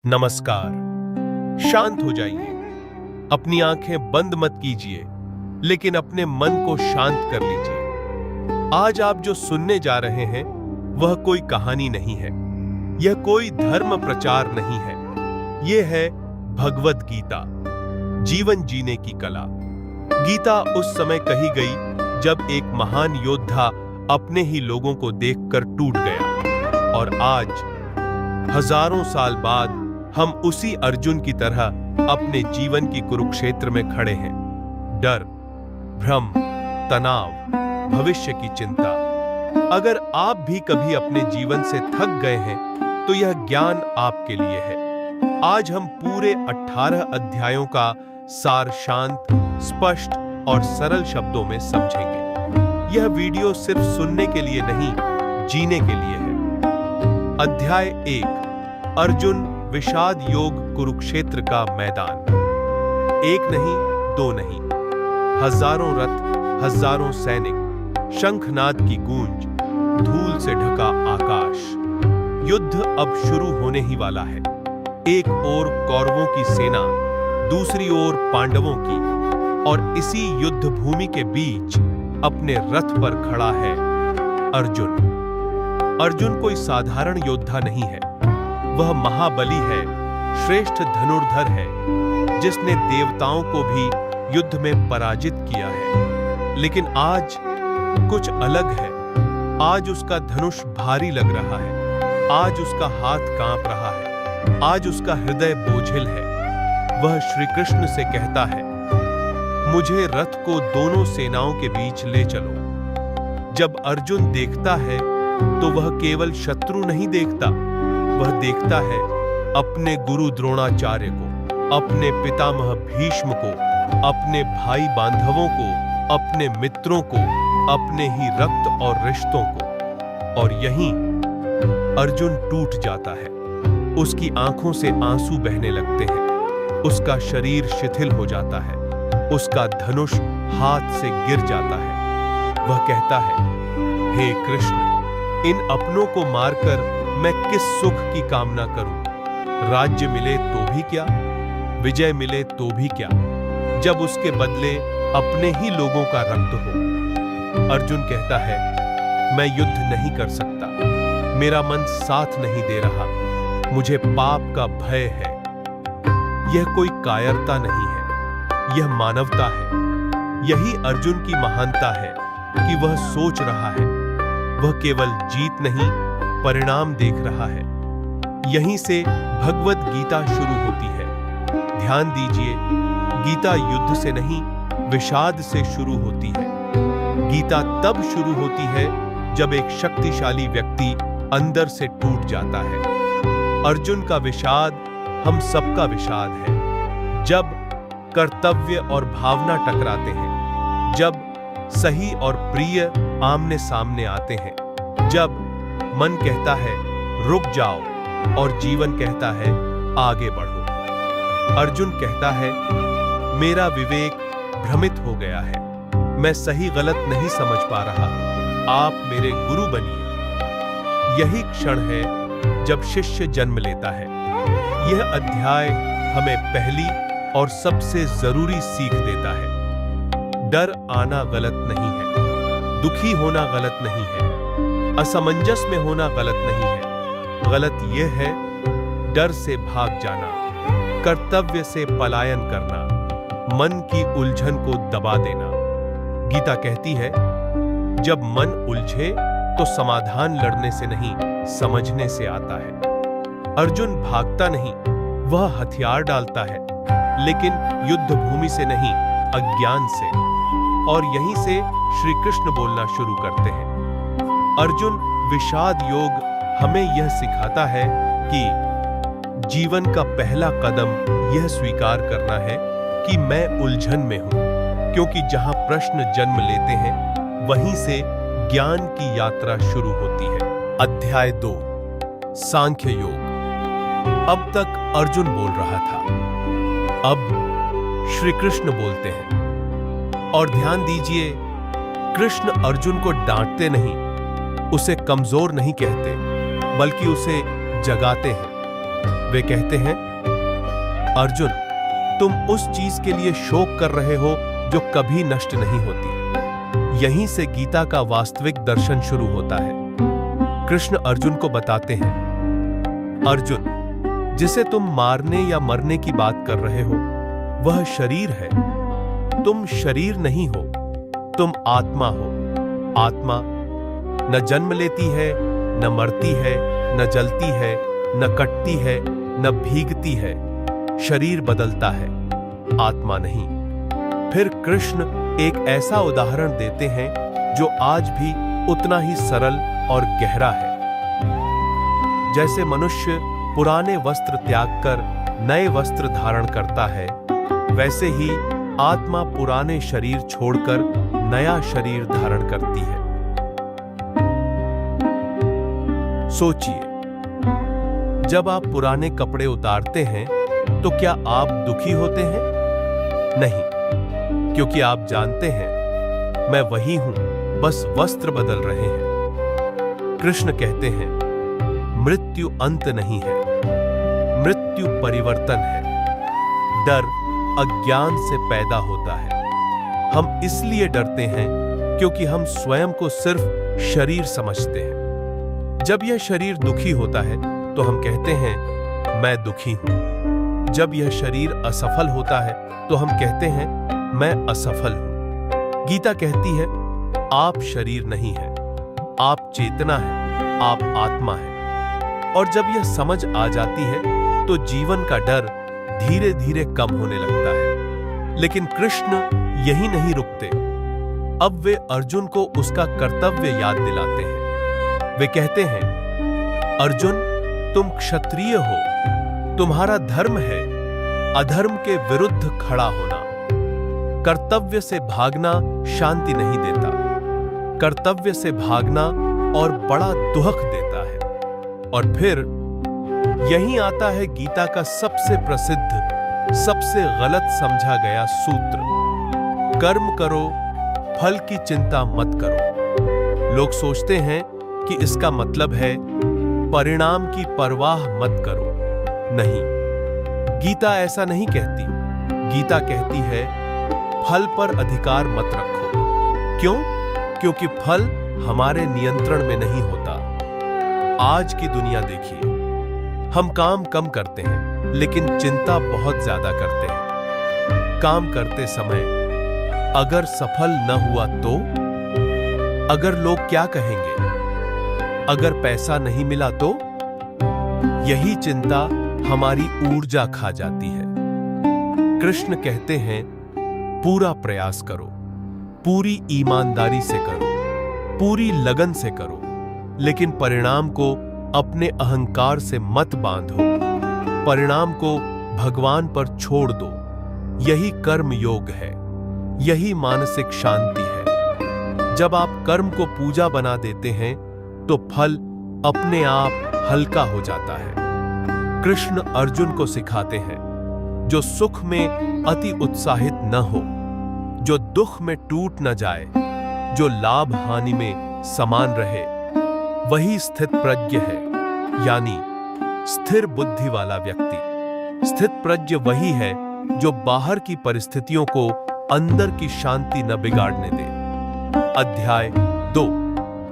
नमस्कार। शांत हो जाइए, अपनी आंखें बंद मत कीजिए, लेकिन अपने मन को शांत कर लीजिए। आज आप जो सुनने जा रहे हैं वह कोई कहानी नहीं है, यह कोई धर्म प्रचार नहीं है। यह है भगवद गीता, जीवन जीने की कला। गीता उस समय कही गई जब एक महान योद्धा अपने ही लोगों को देखकर टूट गया, और आज हजारों साल बाद हम उसी अर्जुन की तरह अपने जीवन की कुरुक्षेत्र में खड़े हैं। डर, भ्रम, तनाव, भविष्य की चिंता। अगर आप भी कभी अपने जीवन से थक गए हैं तो यह ज्ञान आपके लिए है। आज हम पूरे 18 अध्यायों का सार शांत, स्पष्ट और सरल शब्दों में समझेंगे। यह वीडियो सिर्फ सुनने के लिए नहीं, जीने के लिए है। अध्याय 1, अर्जुन विषाद योग कुरुक्षेत्र का मैदान। एक नहीं, दो नहीं, हजारों रथ, हजारों सैनिक, शंखनाद की गूंज, धूल से ढका आकाश। युद्ध अब शुरू होने ही वाला है। एक ओर कौरवों की सेना, दूसरी ओर पांडवों की, और इसी युद्ध भूमि के बीच अपने रथ पर खड़ा है अर्जुन। अर्जुन कोई साधारण योद्धा नहीं है, वह महाबली है, श्रेष्ठ धनुर्धर है, जिसने देवताओं को भी युद्ध में पराजित किया है। लेकिन आज कुछ अलग है। आज उसका धनुष भारी लग रहा है, आज उसका हाथ कांप रहा है, आज उसका हृदय बोझिल है। वह श्री कृष्ण से कहता है, मुझे रथ को दोनों सेनाओं के बीच ले चलो। जब अर्जुन देखता है तो वह केवल शत्रु नहीं देखता, वह देखता है अपने गुरु द्रोणाचार्य को, अपने पितामह भीष्म को, अपने भाई बांधवों को, अपने मित्रों को, अपने ही रक्त और रिश्तों को। और यहीं अर्जुन टूट जाता है। उसकी आंखों से आंसू बहने लगते हैं, उसका शरीर शिथिल हो जाता है, उसका धनुष हाथ से गिर जाता है। वह कहता है, हे कृष्ण, इन अपनों को मारकर मैं किस सुख की कामना करूं? राज्य मिले तो भी क्या, विजय मिले तो भी क्या, जब उसके बदले अपने ही लोगों का रक्त हो। अर्जुन कहता है, मैं युद्ध नहीं कर सकता, मेरा मन साथ नहीं दे रहा, मुझे पाप का भय है। यह कोई कायरता नहीं है, यह मानवता है। यही अर्जुन की महानता है कि वह सोच रहा है, वह केवल जीत नहीं, परिणाम देख रहा है। यहीं से भगवद गीता शुरू होती है। ध्यान दीजिए, गीता युद्ध से नहीं, विषाद से शुरू होती है। गीता तब शुरू होती है जब एक शक्तिशाली व्यक्ति अंदर से टूट जाता है। अर्जुन का विषाद हम सबका विषाद है। जब कर्तव्य और भावना टकराते हैं, जब सही और प्रिय आमने सामने आते हैं, जब मन कहता है रुक जाओ और जीवन कहता है आगे बढ़ो। अर्जुन कहता है, मेरा विवेक भ्रमित हो गया है, मैं सही गलत नहीं समझ पा रहा, आप मेरे गुरु बनिए। यही क्षण है जब शिष्य जन्म लेता है। यह अध्याय हमें पहली और सबसे जरूरी सीख देता है। डर आना गलत नहीं है, दुखी होना गलत नहीं है, असमंजस में होना गलत नहीं है। गलत यह है डर से भाग जाना, कर्तव्य से पलायन करना, मन की उलझन को दबा देना। गीता कहती है, जब मन उलझे तो समाधान लड़ने से नहीं, समझने से आता है। अर्जुन भागता नहीं, वह हथियार डालता है, लेकिन युद्ध भूमि से नहीं, अज्ञान से। और यहीं से श्री कृष्ण बोलना शुरू करते हैं। अर्जुन विषाद योग हमें यह सिखाता है कि जीवन का पहला कदम यह स्वीकार करना है कि मैं उलझन में हूं, क्योंकि जहां प्रश्न जन्म लेते हैं वहीं से ज्ञान की यात्रा शुरू होती है। अध्याय 2, सांख्य योग। अब तक अर्जुन बोल रहा था, अब श्री कृष्ण बोलते हैं। और ध्यान दीजिए, कृष्ण अर्जुन को डांटते नहीं, उसे कमजोर नहीं कहते, बल्कि उसे जगाते हैं। वे कहते हैं, अर्जुन, तुम उस चीज के लिए शोक कर रहे हो जो कभी नष्ट नहीं होती। यहीं से गीता का वास्तविक दर्शन शुरू होता है। कृष्ण अर्जुन को बताते हैं, अर्जुन, जिसे तुम मारने या मरने की बात कर रहे हो वह शरीर है। तुम शरीर नहीं हो, तुम आत्मा हो। आत्मा न जन्म लेती है, न मरती है, न जलती है, न कटती है, न भीगती है। शरीर बदलता है, आत्मा नहीं। फिर कृष्ण एक ऐसा उदाहरण देते हैं जो आज भी उतना ही सरल और गहरा है। जैसे मनुष्य पुराने वस्त्र त्याग कर नए वस्त्र धारण करता है, वैसे ही आत्मा पुराने शरीर छोड़कर नया शरीर धारण करती है। सोचिए, जब आप पुराने कपड़े उतारते हैं तो क्या आप दुखी होते हैं? नहीं, क्योंकि आप जानते हैं मैं वही हूं, बस वस्त्र बदल रहे हैं। कृष्ण कहते हैं, मृत्यु अंत नहीं है, मृत्यु परिवर्तन है। डर अज्ञान से पैदा होता है। हम इसलिए डरते हैं क्योंकि हम स्वयं को सिर्फ शरीर समझते हैं। जब यह शरीर दुखी होता है तो हम कहते हैं, मैं दुखी हूं। जब यह शरीर असफल होता है तो हम कहते हैं, मैं असफल हूं। गीता कहती है, आप शरीर नहीं है, आप चेतना है, आप आत्मा है। और जब यह समझ आ जाती है तो जीवन का डर धीरे धीरे कम होने लगता है। लेकिन कृष्ण यही नहीं रुकते। अब वे अर्जुन को उसका कर्तव्य याद दिलाते हैं। वे कहते हैं, अर्जुन, तुम क्षत्रिय हो, तुम्हारा धर्म है अधर्म के विरुद्ध खड़ा होना। कर्तव्य से भागना शांति नहीं देता, कर्तव्य से भागना और बड़ा दुख देता है। और फिर यहीं आता है गीता का सबसे प्रसिद्ध, सबसे गलत समझा गया सूत्र, कर्म करो, फल की चिंता मत करो। लोग सोचते हैं कि इसका मतलब है परिणाम की परवाह मत करो। नहीं, गीता ऐसा नहीं कहती। गीता कहती है, फल पर अधिकार मत रखो। क्यों? क्योंकि फल हमारे नियंत्रण में नहीं होता। आज की दुनिया देखिए, हम काम कम करते हैं लेकिन चिंता बहुत ज्यादा करते हैं। काम करते समय अगर सफल न हुआ तो? अगर लोग क्या कहेंगे? अगर पैसा नहीं मिला तो? यही चिंता हमारी ऊर्जा खा जाती है। कृष्ण कहते हैं, पूरा प्रयास करो, पूरी ईमानदारी से करो, पूरी लगन से करो, लेकिन परिणाम को अपने अहंकार से मत बांधो। परिणाम को भगवान पर छोड़ दो। यही कर्म योग है, यही मानसिक शांति है। जब आप कर्म को पूजा बना देते हैं तो फल अपने आप हल्का हो जाता है। कृष्ण अर्जुन को सिखाते हैं, जो सुख में अति उत्साहित न हो, जो दुख में टूट न जाए, जो लाभ हानि में समान रहे, वही स्थित प्रज्ञ है, यानी स्थिर बुद्धि वाला व्यक्ति। स्थित प्रज्ञ वही है जो बाहर की परिस्थितियों को अंदर की शांति न बिगाड़ने दे। अध्याय 2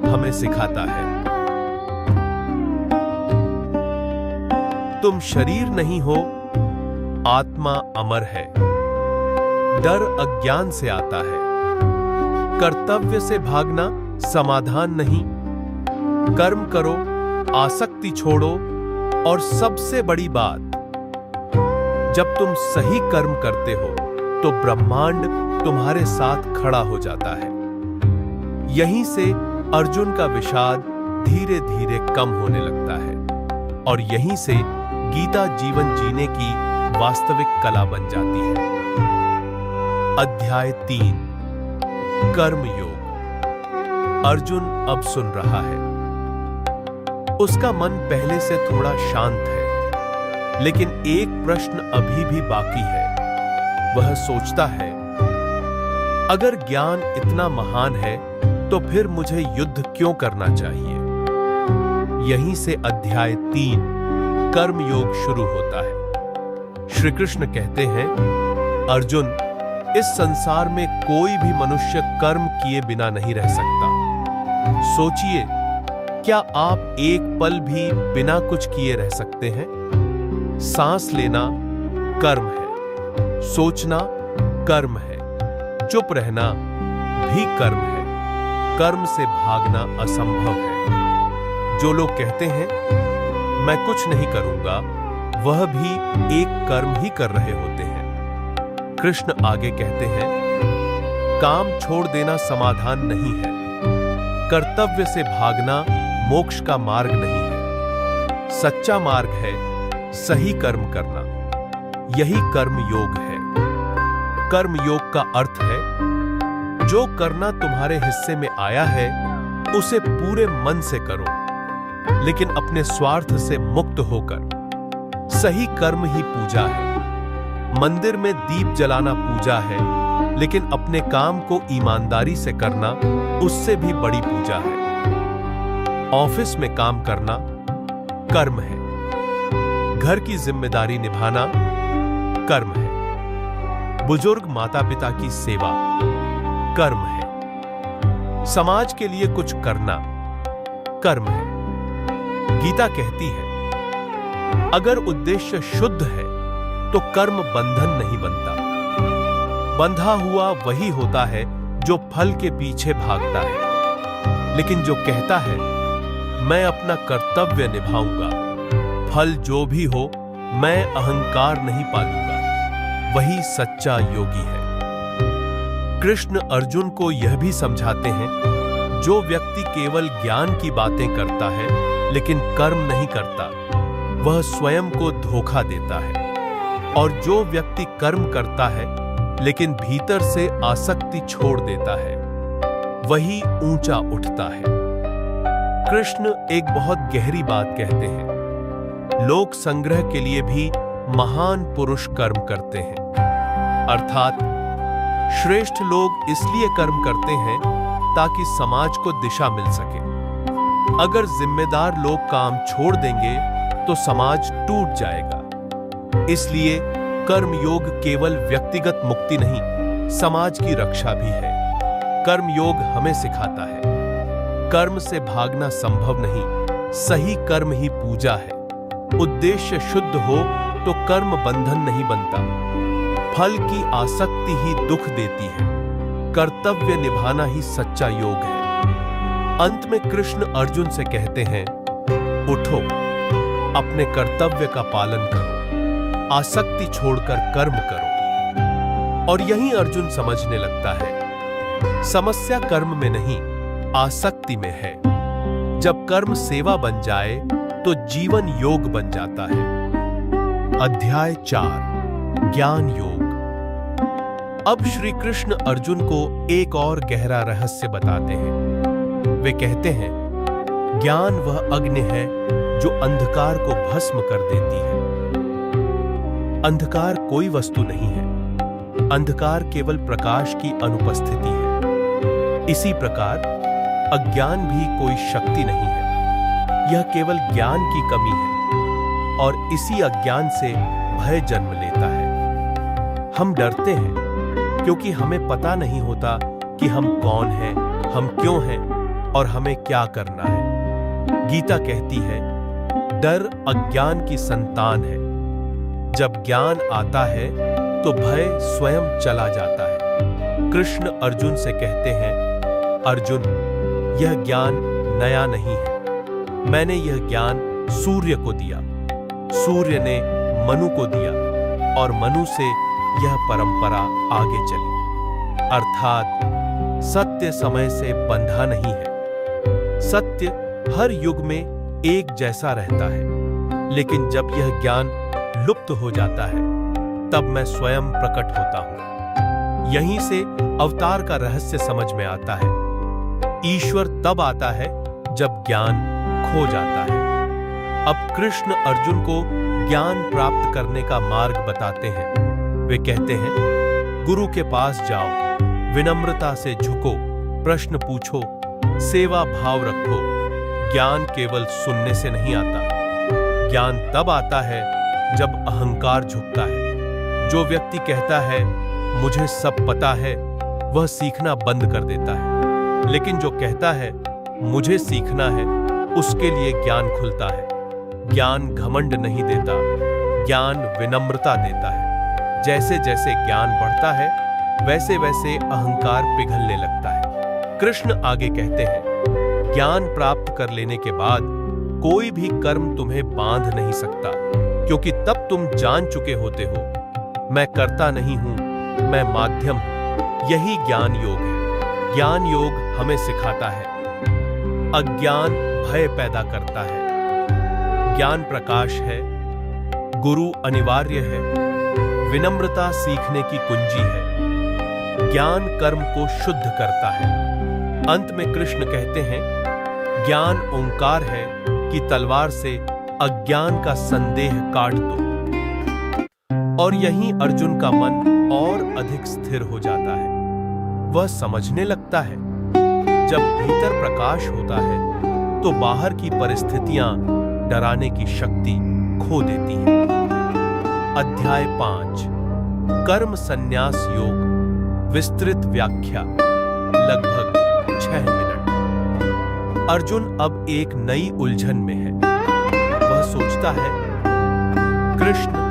हमें सिखाता है, तुम शरीर नहीं हो, आत्मा अमर है। डर अज्ञान से आता है। कर्तव्य से भागना समाधान नहीं। कर्म करो, आसक्ति छोड़ो, और सबसे बड़ी बात, जब तुम सही कर्म करते हो तो ब्रह्मांड तुम्हारे साथ खड़ा हो जाता है। यहीं से अर्जुन का विषाद धीरे धीरे कम होने लगता है, और यहीं से गीता जीवन जीने की वास्तविक कला बन जाती है। अध्याय 3 कर्म योग। अर्जुन अब सुन रहा है। उसका मन पहले से थोड़ा शांत है, लेकिन एक प्रश्न अभी भी बाकी है। वह सोचता है, अगर ज्ञान इतना महान है तो फिर मुझे युद्ध क्यों करना चाहिए? यहीं से अध्याय 3 कर्म योग शुरू होता है। श्री कृष्ण कहते हैं, अर्जुन, इस संसार में कोई भी मनुष्य कर्म किए बिना नहीं रह सकता। सोचिए, क्या आप एक पल भी बिना कुछ किए रह सकते हैं? सांस लेना कर्म है, सोचना कर्म है, चुप रहना भी कर्म है। कर्म से भागना असंभव है। जो लोग कहते हैं मैं कुछ नहीं करूंगा, वह भी एक कर्म ही कर रहे होते हैं। कृष्ण आगे कहते हैं, काम छोड़ देना समाधान नहीं है, कर्तव्य से भागना मोक्ष का मार्ग नहीं है। सच्चा मार्ग है सही कर्म करना, यही कर्म योग है। कर्म योग का अर्थ है, जो करना तुम्हारे हिस्से में आया है उसे पूरे मन से करो, लेकिन अपने स्वार्थ से मुक्त होकर। सही कर्म ही पूजा है। मंदिर में दीप जलाना पूजा है, लेकिन अपने काम को ईमानदारी से करना उससे भी बड़ी पूजा है। ऑफिस में काम करना कर्म है, घर की जिम्मेदारी निभाना कर्म है, बुजुर्ग माता पिता की सेवा कर्म है, समाज के लिए कुछ करना कर्म है। गीता कहती है, अगर उद्देश्य शुद्ध है तो कर्म बंधन नहीं बनता। बंधा हुआ वही होता है जो फल के पीछे भागता है, लेकिन जो कहता है मैं अपना कर्तव्य निभाऊंगा, फल जो भी हो मैं अहंकार नहीं पालूंगा, वही सच्चा योगी है। कृष्ण अर्जुन को यह भी समझाते हैं, जो व्यक्ति केवल ज्ञान की बातें करता है लेकिन कर्म नहीं करता, वह स्वयं को धोखा देता है। और जो व्यक्ति कर्म करता है लेकिन भीतर से आसक्ति छोड़ देता है, वही ऊंचा उठता है। कृष्ण एक बहुत गहरी बात कहते हैं, लोक संग्रह के लिए भी महान पुरुष कर्म करते हैं। अर्थात श्रेष्ठ लोग इसलिए कर्म करते हैं ताकि समाज को दिशा मिल सके। अगर जिम्मेदार लोग काम छोड़ देंगे तो समाज टूट जाएगा। इसलिए कर्म योग केवल व्यक्तिगत मुक्ति नहीं, समाज की रक्षा भी है। कर्म योग हमें सिखाता है, कर्म से भागना संभव नहीं, सही कर्म ही पूजा है। उद्देश्य शुद्ध हो तो कर्म बंधन नहीं बनता। फल की आसक्ति ही दुख देती है, कर्तव्य निभाना ही सच्चा योग है। अंत में कृष्ण अर्जुन से कहते हैं, उठो, अपने कर्तव्य का पालन करो, आसक्ति छोड़कर कर्म करो। और यही अर्जुन समझने लगता है, समस्या कर्म में नहीं, आसक्ति में है। जब कर्म सेवा बन जाए तो जीवन योग बन जाता है। अध्याय 4 ज्ञान योग। अब श्री कृष्ण अर्जुन को एक और गहरा रहस्य बताते हैं। वे कहते हैं, ज्ञान वह अग्नि है जो अंधकार को भस्म कर देती है। अंधकार कोई वस्तु नहीं है, अंधकार केवल प्रकाश की अनुपस्थिति है। इसी प्रकार अज्ञान भी कोई शक्ति नहीं है, यह केवल ज्ञान की कमी है और इसी अज्ञान से भय जन्म लेता है। हम डरते हैं क्योंकि हमें पता नहीं होता कि हम कौन हैं, हम क्यों हैं और हमें क्या करना है। गीता कहती है, डर अज्ञान की संतान है। जब ज्ञान आता है तो भय स्वयं चला जाता है। कृष्ण अर्जुन से कहते हैं, अर्जुन, यह ज्ञान नया नहीं है। मैंने यह ज्ञान सूर्य को दिया, सूर्य ने मनु को दिया और मनु से यह परंपरा आगे चली। अर्थात सत्य समय से बंधा नहीं है। सत्य हर युग में एक जैसा रहता है, लेकिन जब यह ज्ञान लुप्त हो जाता है तब मैं स्वयं प्रकट होता हूं। यहीं से अवतार का रहस्य समझ में आता है। ईश्वर तब आता है जब ज्ञान खो जाता है। अब कृष्ण अर्जुन को ज्ञान प्राप्त करने का मार्ग बताते हैं। वे कहते हैं, गुरु के पास जाओ, विनम्रता से झुको, प्रश्न पूछो, सेवा भाव रखो। ज्ञान केवल सुनने से नहीं आता, ज्ञान तब आता है जब अहंकार झुकता है। जो व्यक्ति कहता है मुझे सब पता है, वह सीखना बंद कर देता है। लेकिन जो कहता है मुझे सीखना है, उसके लिए ज्ञान खुलता है। ज्ञान घमंड नहीं देता, ज्ञान विनम्रता देता है। जैसे जैसे ज्ञान बढ़ता है, वैसे वैसे अहंकार पिघलने लगता है। कृष्ण आगे कहते हैं, ज्ञान प्राप्त कर लेने के बाद कोई भी कर्म तुम्हें बांध नहीं सकता, क्योंकि तब तुम जान चुके होते हो मैं करता नहीं हूं, मैं माध्यम हूं। यही ज्ञान योग है। ज्ञान योग हमें सिखाता है, अज्ञान भय पैदा करता है, ज्ञान प्रकाश है, गुरु अनिवार्य है, विनम्रता सीखने की कुंजी है, ज्ञान कर्म को शुद्ध करता है। अंत में कृष्ण कहते हैं, ज्ञान ओंकार है कि तलवार से अज्ञान का संदेह काट दो। और यहीं अर्जुन का मन और अधिक स्थिर हो जाता है। वह समझने लगता है, जब भीतर प्रकाश होता है तो बाहर की परिस्थितियां डराने की शक्ति खो देती हैं। अध्याय 5 कर्म संन्यास योग, विस्तृत व्याख्या, लगभग 6 मिनट। अर्जुन अब एक नई उलझन में है। वह सोचता है, कृष्ण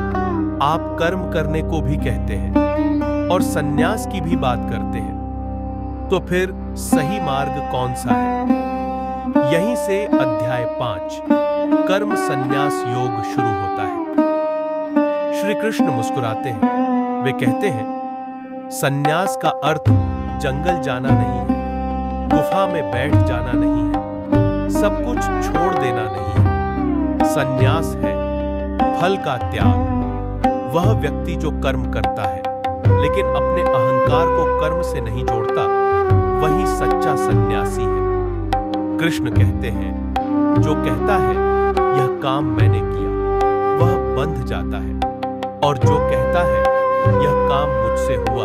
आप कर्म करने को भी कहते हैं और संन्यास की भी बात करते हैं, तो फिर सही मार्ग कौन सा है? यहीं से अध्याय 5 कर्म संन्यास योग शुरू होता है। श्री कृष्ण मुस्कुराते हैं। वे कहते हैं, संन्यास का अर्थ जंगल जाना नहीं है, गुफा में बैठ जाना नहीं है, सब कुछ छोड़ देना नहीं है। संन्यास है फल का त्याग। वह व्यक्ति जो कर्म करता है लेकिन अपने अहंकार को कर्म से नहीं जोड़ता, वही सच्चा सन्यासी है। कृष्ण कहते हैं, जो कहता है यह काम मैंने किया, वह बंध जाता है, और जो कहता है यह काम मुझसे हुआ,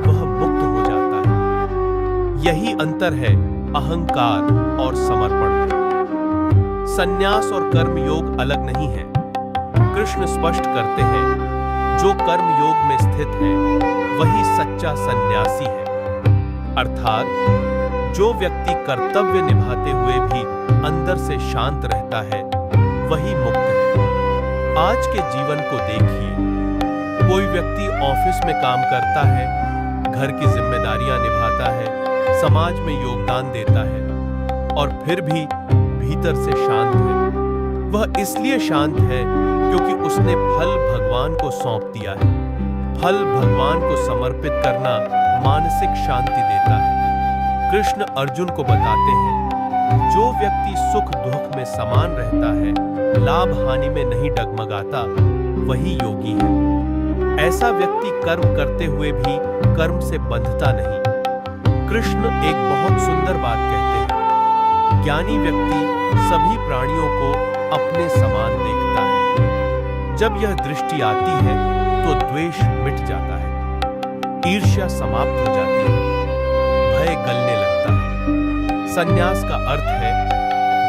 वह मुक्त हो जाता है। यही अंतर है अहंकार और समर्पण में। संन्यास और कर्म योग अलग नहीं है। कृष्ण स्पष्ट करते हैं, जो कर्म योग में स्थित है वही सच्चा सन्यासी है। अर्थात जो व्यक्ति कर्तव्य निभाते हुए भी अंदर से शांत रहता है, वही मुक्त है। आज के जीवन को देखिए, कोई व्यक्ति ऑफिस में काम करता है, घर की जिम्मेदारियां निभाता है, समाज में योगदान देता है, और फिर भी भीतर से शांत है। वह इसलिए शांत है क्योंकि उसने फल भगवान को सौंप दिया है। फल भगवान को समर्पित करना मानसिक शांति देता है। कृष्ण अर्जुन को बताते हैं, जो व्यक्ति सुख दुख में समान रहता है, लाभ हानि में नहीं डगमगाता, वही योगी है। ऐसा व्यक्ति कर्म करते हुए भी कर्म से बंधता नहीं। कृष्ण एक बहुत सुंदर बात कहते हैं, ज्ञानी व्यक्ति सभी प्राणियों को अपने समान देखता है। जब यह दृष्टि आती है तो द्वेष मिट जाता है, ईर्ष्या समाप्त हो जाती है, भय गलने लगता है। संन्यास का अर्थ है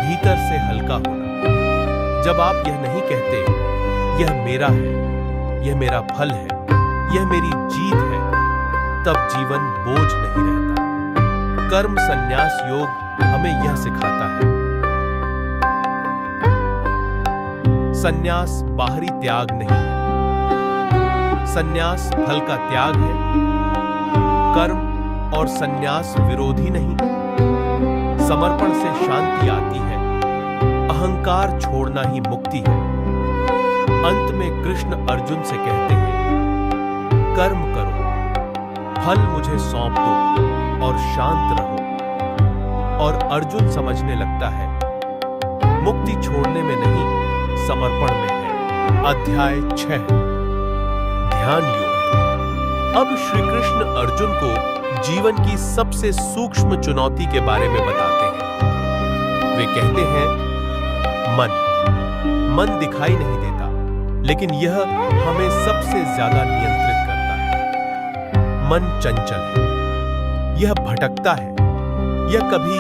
भीतर से हल्का होना। जब आप यह नहीं कहते, यह मेरा है, यह मेरा फल है, यह मेरी जीत है, तब जीवन बोझ नहीं रहता। कर्म संन्यास योग हमें यह सिखाता है। संन्यास बाहरी त्याग नहीं है, संन्यास फल का त्याग है। कर्म और संन्यास विरोधी नहीं। समर्पण से शांति आती है, अहंकार छोड़ना ही मुक्ति है। अंत में कृष्ण अर्जुन से कहते हैं, कर्म करो, फल मुझे सौंप दो और शांत रहो। और अर्जुन समझने लगता है, मुक्ति छोड़ने में नहीं, समर्पण में है। अध्याय 6 ध्यान योग। अब श्री कृष्ण अर्जुन को जीवन की सबसे सूक्ष्म चुनौती के बारे में बताते हैं। वे कहते हैं, मन दिखाई नहीं देता, लेकिन यह हमें सबसे ज्यादा नियंत्रित करता है। मन चंचल है, यह भटकता है, यह कभी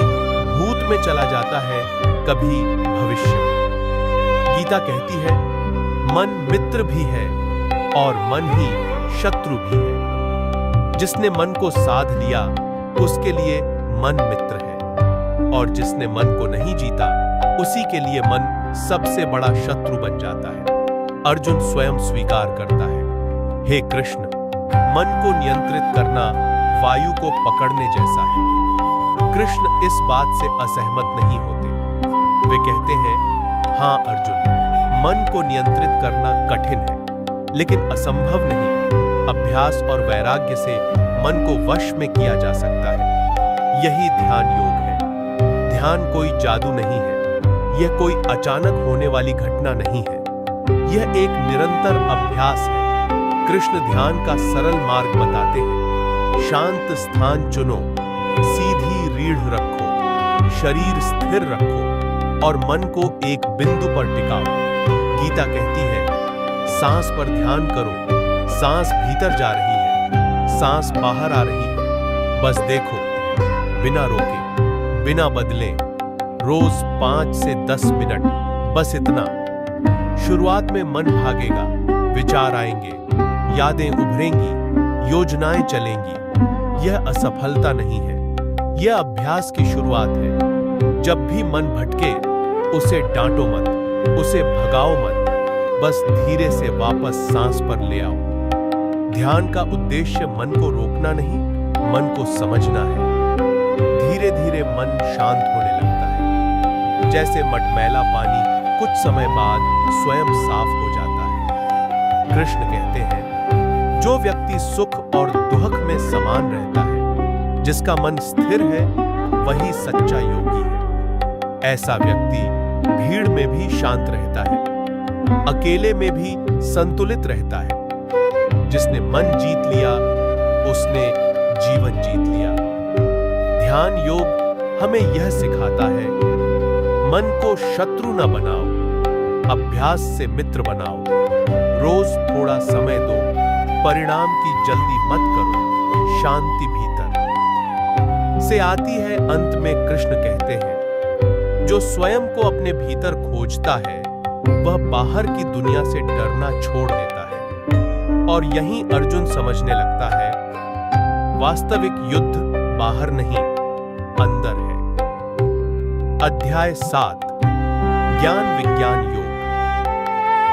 भूत में चला जाता है, कभी भविष्य में। गीता कहती है, मन मित्र भी है और मन ही शत्रु भी है। जिसने मन को साध लिया उसके लिए मन मित्र है, और जिसने मन को नहीं जीता उसी के लिए मन सबसे बड़ा शत्रु बन जाता है। अर्जुन स्वयं स्वीकार करता है, हे कृष्ण, मन को नियंत्रित करना वायु को पकड़ने जैसा है। कृष्ण इस बात से असहमत नहीं होते। वे कहते हैं, हाँ अर्जुन, मन को नियंत्रित करना कठिन है, लेकिन असंभव नहीं। अभ्यास और वैराग्य से मन को वश में किया जा सकता है। यही ध्यान योग है। ध्यान कोई जादू नहीं है, यह कोई अचानक होने वाली घटना नहीं है, यह एक निरंतर अभ्यास है। कृष्ण ध्यान का सरल मार्ग बताते हैं। शांत स्थान चुनो, सीधी रीढ़ रखो, शरीर स्थिर रखो और मन को एक बिंदु पर टिकाओ। गीता कहती है, सांस पर ध्यान करो, सांस भीतर जा रही है, सांस बाहर आ रही है, बस देखो, बिना रोके, बिना बदले, रोज 5 से 10 मिनट, बस इतना। शुरुआत में मन भागेगा, विचार आएंगे, यादें उभरेंगी, योजनाएं चलेंगी। यह असफलता नहीं है, यह अभ्यास की शुरुआत है। जब भी मन भटके उसे डांटो मत, उसे भगाओ मत, बस धीरे से वापस सांस पर ले आओ। ध्यान का उद्देश्य मन को रोकना नहीं, मन को समझना है। धीरे धीरे मन शांत होने लगता है, जैसे मटमैला पानी कुछ समय बाद स्वयं साफ हो जाता है। कृष्ण कहते हैं, जो व्यक्ति सुख और दुख में समान रहता है, जिसका मन स्थिर है, वही सच्चा योगी है। ऐसा व्यक्ति भीड़ में भी शांत रहता है, अकेले में भी संतुलित रहता है। जिसने मन जीत लिया उसने जीवन जीत लिया। ध्यान योग हमें यह सिखाता है, मन को शत्रु न बनाओ, अभ्यास से मित्र बनाओ। रोज थोड़ा समय दो, परिणाम की जल्दी मत करो, शांति भीतर से आती है। अंत में कृष्ण कहते हैं, जो स्वयं को अपने भीतर खोजता है वह बाहर की दुनिया से डरना छोड़ देता है। और यहीं अर्जुन समझने लगता है, वास्तविक युद्ध बाहर नहीं, अंदर है। अध्याय 7, ज्ञान विज्ञान योग।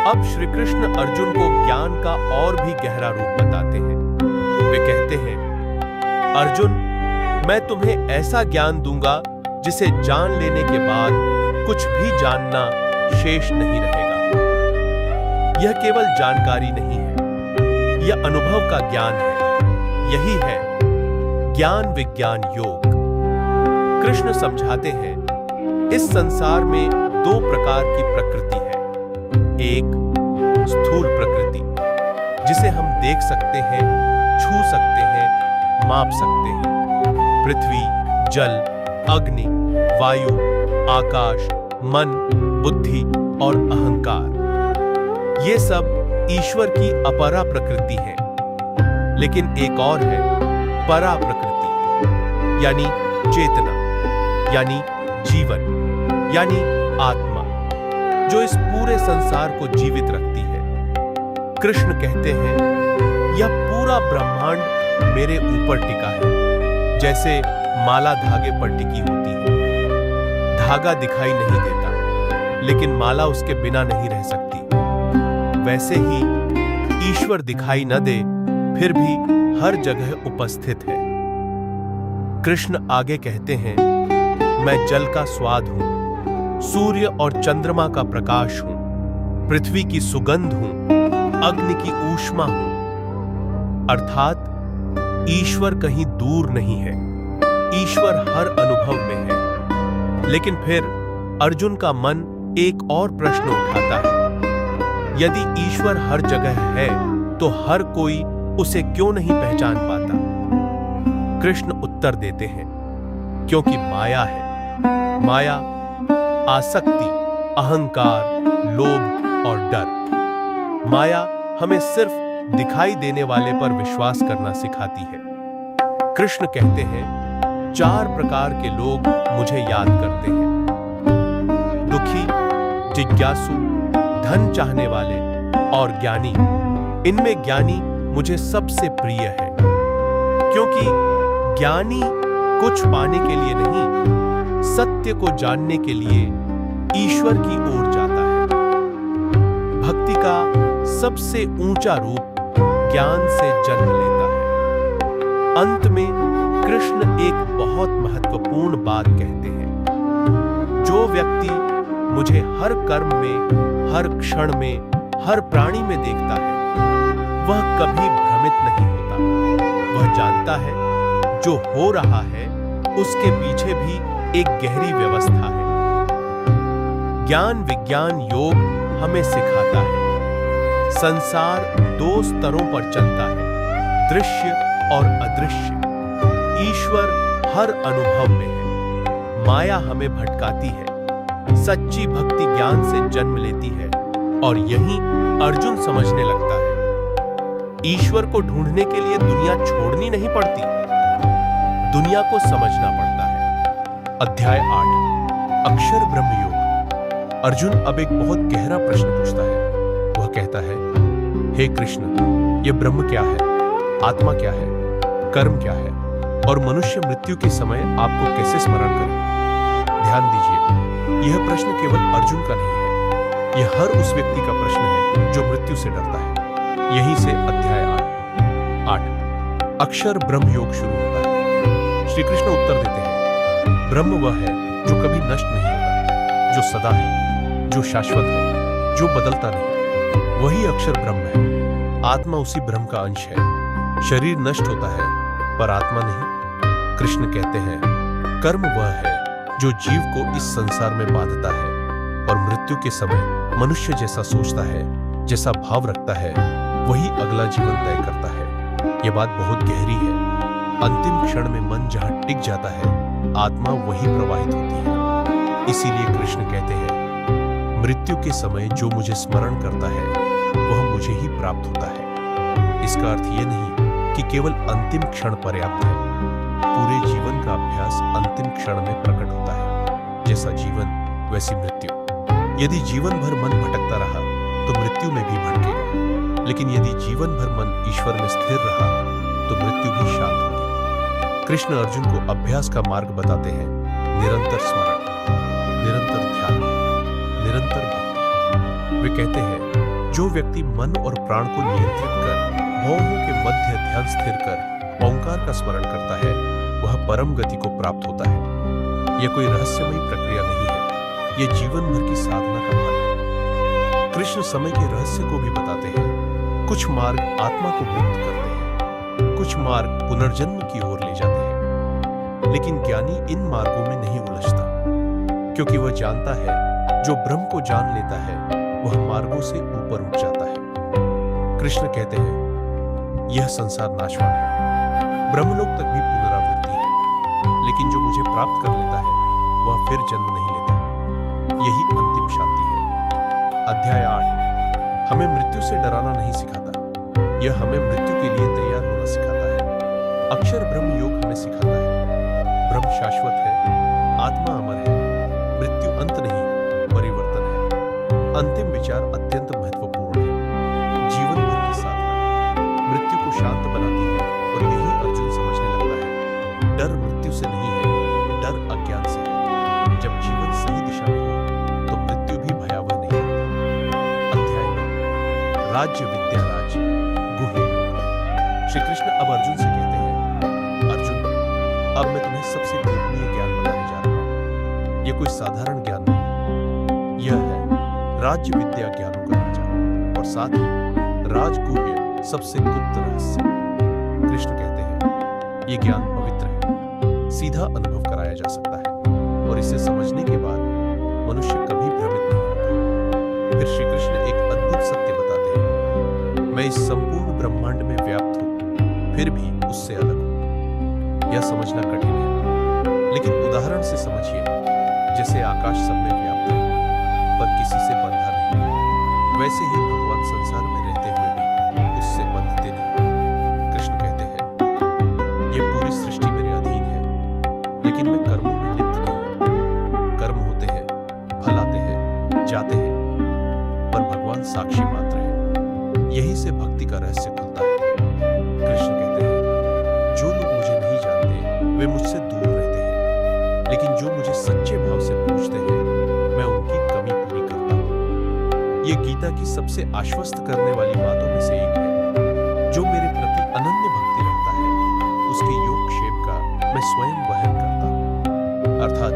अब श्री कृष्ण अर्जुन को ज्ञान का और भी गहरा रूप बताते हैं। वे कहते हैं, अर्जुन, मैं तुम्हें ऐसा ज्ञान दूंगा जिसे जान लेने के बाद कुछ भी जानना शेष नहीं रहेगा। यह केवल जानकारी नहीं है, यह अनुभव का ज्ञान है। यही है ज्ञान विज्ञान योग। कृष्ण समझाते हैं, इस संसार में 2 प्रकार की प्रकृति है। एक स्थूल प्रकृति, जिसे हम देख सकते हैं, छू सकते हैं, माप सकते हैं। पृथ्वी, जल, अग्नि, वायु, आकाश, मन, बुद्धि और अहंकार, ये सब ईश्वर की अपरा प्रकृति है। लेकिन एक और है परा प्रकृति, यानी चेतना, यानी जीवन, यानी आत्मा, जो इस पूरे संसार को जीवित रखती है। कृष्ण कहते हैं, यह पूरा ब्रह्मांड मेरे ऊपर टिका है, जैसे माला धागे पर टिकी होती है। धागा दिखाई नहीं देता, लेकिन माला उसके बिना नहीं रह सकती। वैसे ही ईश्वर दिखाई न दे, फिर भी हर जगह उपस्थित है। कृष्ण आगे कहते हैं, मैं जल का स्वाद हूं, सूर्य और चंद्रमा का प्रकाश हूं, पृथ्वी की सुगंध हूं, अग्नि की ऊष्मा हूं। अर्थात ईश्वर कहीं दूर नहीं है, ईश्वर हर अनुभव में है। लेकिन फिर अर्जुन का मन एक और प्रश्न उठाता है, यदि ईश्वर हर जगह है तो हर कोई उसे क्यों नहीं पहचान पाता? कृष्ण उत्तर देते हैं, क्योंकि माया है। माया आसक्ति, अहंकार, लोभ और डर। माया हमें सिर्फ दिखाई देने वाले पर विश्वास करना सिखाती है। कृष्ण कहते हैं, 4 प्रकार के लोग मुझे याद करते हैं, दुखी, जिज्ञासु, धन चाहने वाले और ज्ञानी, इनमें ज्ञानी मुझे सबसे प्रिय है, क्योंकि ज्ञानी कुछ पाने के लिए नहीं, सत्य को जानने के लिए ईश्वर की ओर जाता है। भक्ति का सबसे ऊंचा रूप ज्ञान से जन्म लेता है। अंत में कृष्ण एक बहुत महत्वपूर्ण बात कहते हैं, जो व्यक्ति मुझे हर कर्म में, हर क्षण में, हर प्राणी में देखता है, वह कभी भ्रमित नहीं होता। वह जानता है जो हो रहा है उसके पीछे भी एक गहरी व्यवस्था है। ज्ञान विज्ञान योग हमें सिखाता है संसार दो स्तरों पर चलता है, दृश्य और अदृश्य। ईश्वर हर अनुभव में है, माया हमें भटकाती है। सच्ची भक्ति ज्ञान से जन्म लेती है और यही अर्जुन समझने लगता है। ईश्वर को ढूंढने के लिए दुनिया छोड़नी नहीं पड़ती, दुनिया को समझना पड़ता है। अध्याय 8 अक्षर ब्रह्म योग। अर्जुन अब एक बहुत गहरा प्रश्न पूछता है। वह कहता है, हे कृष्ण, यह ब्रह्म क्या है, आत्मा क्या है, कर्म क्या है और मनुष्य मृत्यु के समय आपको कैसे स्मरण करे? ध्यान दीजिए, यह प्रश्न केवल अर्जुन का नहीं है, यह हर उस व्यक्ति का प्रश्न है जो मृत्यु से डरता है। यहीं से अध्याय 8 अक्षर ब्रह्म योग शुरू होता है। श्री कृष्ण उत्तर देते हैं, ब्रह्म वह है जो कभी नष्ट नहीं होता, जो सदा है, जो शाश्वत है, जो बदलता नहीं, वही अक्षर ब्रह्म है। आत्मा उसी ब्रह्म का अंश है। शरीर नष्ट होता है पर आत्मा नहीं। कृष्ण कहते हैं, कर्म वह है जो जीव को इस संसार में बांधता है और मृत्यु के समय मनुष्य जैसा सोचता है, जैसा भाव रखता है, वही अगला जीवन तय करता है। यह बात बहुत गहरी है। अंतिम क्षण में मन जहां टिक जाता है, आत्मा वही प्रवाहित होती है। इसीलिए कृष्ण कहते हैं, मृत्यु के समय जो मुझे स्मरण करता है वह मुझे ही प्राप्त होता है। इसका अर्थ यह नहीं कि केवल अंतिम क्षण पर्याप्त है। पूरे जीवन का अभ्यास अंतिम क्षण में प्रकट होता है। जैसा जीवन वैसी मृत्यु। यदि जीवन भर मन भटकता रहा तो मृत्यु में भी भटकेगा, लेकिन यदि जीवन भर मन ईश्वर में स्थिर रहा तो मृत्यु भी शांत होगी। कृष्ण अर्जुन को अभ्यास का मार्ग बताते हैं, निरंतर स्मरण, निरंतर ध्यान, निरंतर भक्ति। वे कहते हैं, जो व्यक्ति मन और प्राण को नियंत्रित कर भौहों के मध्य ध्यान स्थिर कर ओंकार का स्मरण करता है, वह परम गति को प्राप्त होता है। यह कोई रहस्यमयी प्रक्रिया नहीं है, यह जीवन भर की साधना का फल है। कृष्ण समय के रहस्य को भी बताते हैं। कुछ मार्ग आत्मा को मुक्त करते हैं, कुछ मार्ग पुनर्जन्म की ओर ले जाते हैं, लेकिन ज्ञानी इन मार्गों में नहीं उलझता, क्योंकि वह जानता है जो ब्रह्म को जान लेता है वह मार्गों से ऊपर उठ जाता है। कृष्ण कहते हैं, यह संसार नाशवान है, ब्रह्मलोक तक भी पुनरावृत्ति है, लेकिन जो मुझे प्राप्त कर लेता है वह फिर जन्म नहीं लेता। यही अंतिम शांति है। अध्याय 8 हमें मृत्यु से डराना नहीं सिखाता, यह हमें मृत्यु के लिए तैयार होना सिखाता है। अक्षर ब्रह्म योग हमें सिखाता है, ब्रह्म शाश्वत है, आत्मा अमर है, मृत्यु अंत नहीं, परिवर्तन है। अंतिम विचार अत्यंत महत्वपूर्ण है। जीवन भर की साधना मृत्यु को शांत बनाती है और यही अर्जुन समझने लगता है, डर मृत्यु से नहीं है, डर अज्ञान से है। जब जीवन सही दिशा में हो तो मृत्यु भी भयावह नहीं होती। अध्याय 9 राज्य विद्या राज गुह्य योग। श्री कृष्ण अब अर्जुन से कहते हैं, अर्जुन, अब मैं तुम्हें सबसे गोपनीय ज्ञान बताने जा रहा हूं। यह कोई साधारण ज्ञान नहीं, यह है राज्य विद्या ज्ञानों का राजा और साथ ही राजगुह्य सबसे गुप्त रहस्य। कृष्ण कहते हैं, यह ज्ञान पवित्र है, सीधा अनुभव कराया जा सकता है और इसे समझने के बाद मनुष्य कभी भ्रमित नहीं होता। फिर श्री कृष्ण एक अद्भुत सत्य बताते हैं, मैं इस संपूर्ण ब्रह्मांड में व्याप्त हूं, फिर भी उससे अलग हूं। यह समझना कठिन है, लेकिन उदाहरण से समझिए, जैसे आकाश सब में व्याप्त है पर किसी से बंधा नहीं, वैसे ही भगवान संसार में रहते हुए भी उससे बंधते नहीं। कृष्ण कहते हैं, यह पूरी सृष्टि मेरे अधीन है, लेकिन मैं कर्मों में लिप्त नहीं हूं। कर्म होते हैं, फल आते हैं, जाते हैं, पर भगवान से खुलता है। कृष्ण कहते हैं, जो लोग मुझे नहीं जानते वे मुझसे दूर रहते हैं, लेकिन जो मुझे सच्चे भाव से पूछते हैं मैं उनकी कमी पूरी करता हूँ। यह गीता की सबसे आश्वस्त करने वाली बातों में से एक है। जो मेरे प्रति अनन्य भक्ति रखता है उसके योगक्षेम का मैं स्वयं वहन करता हूँ। अर्थात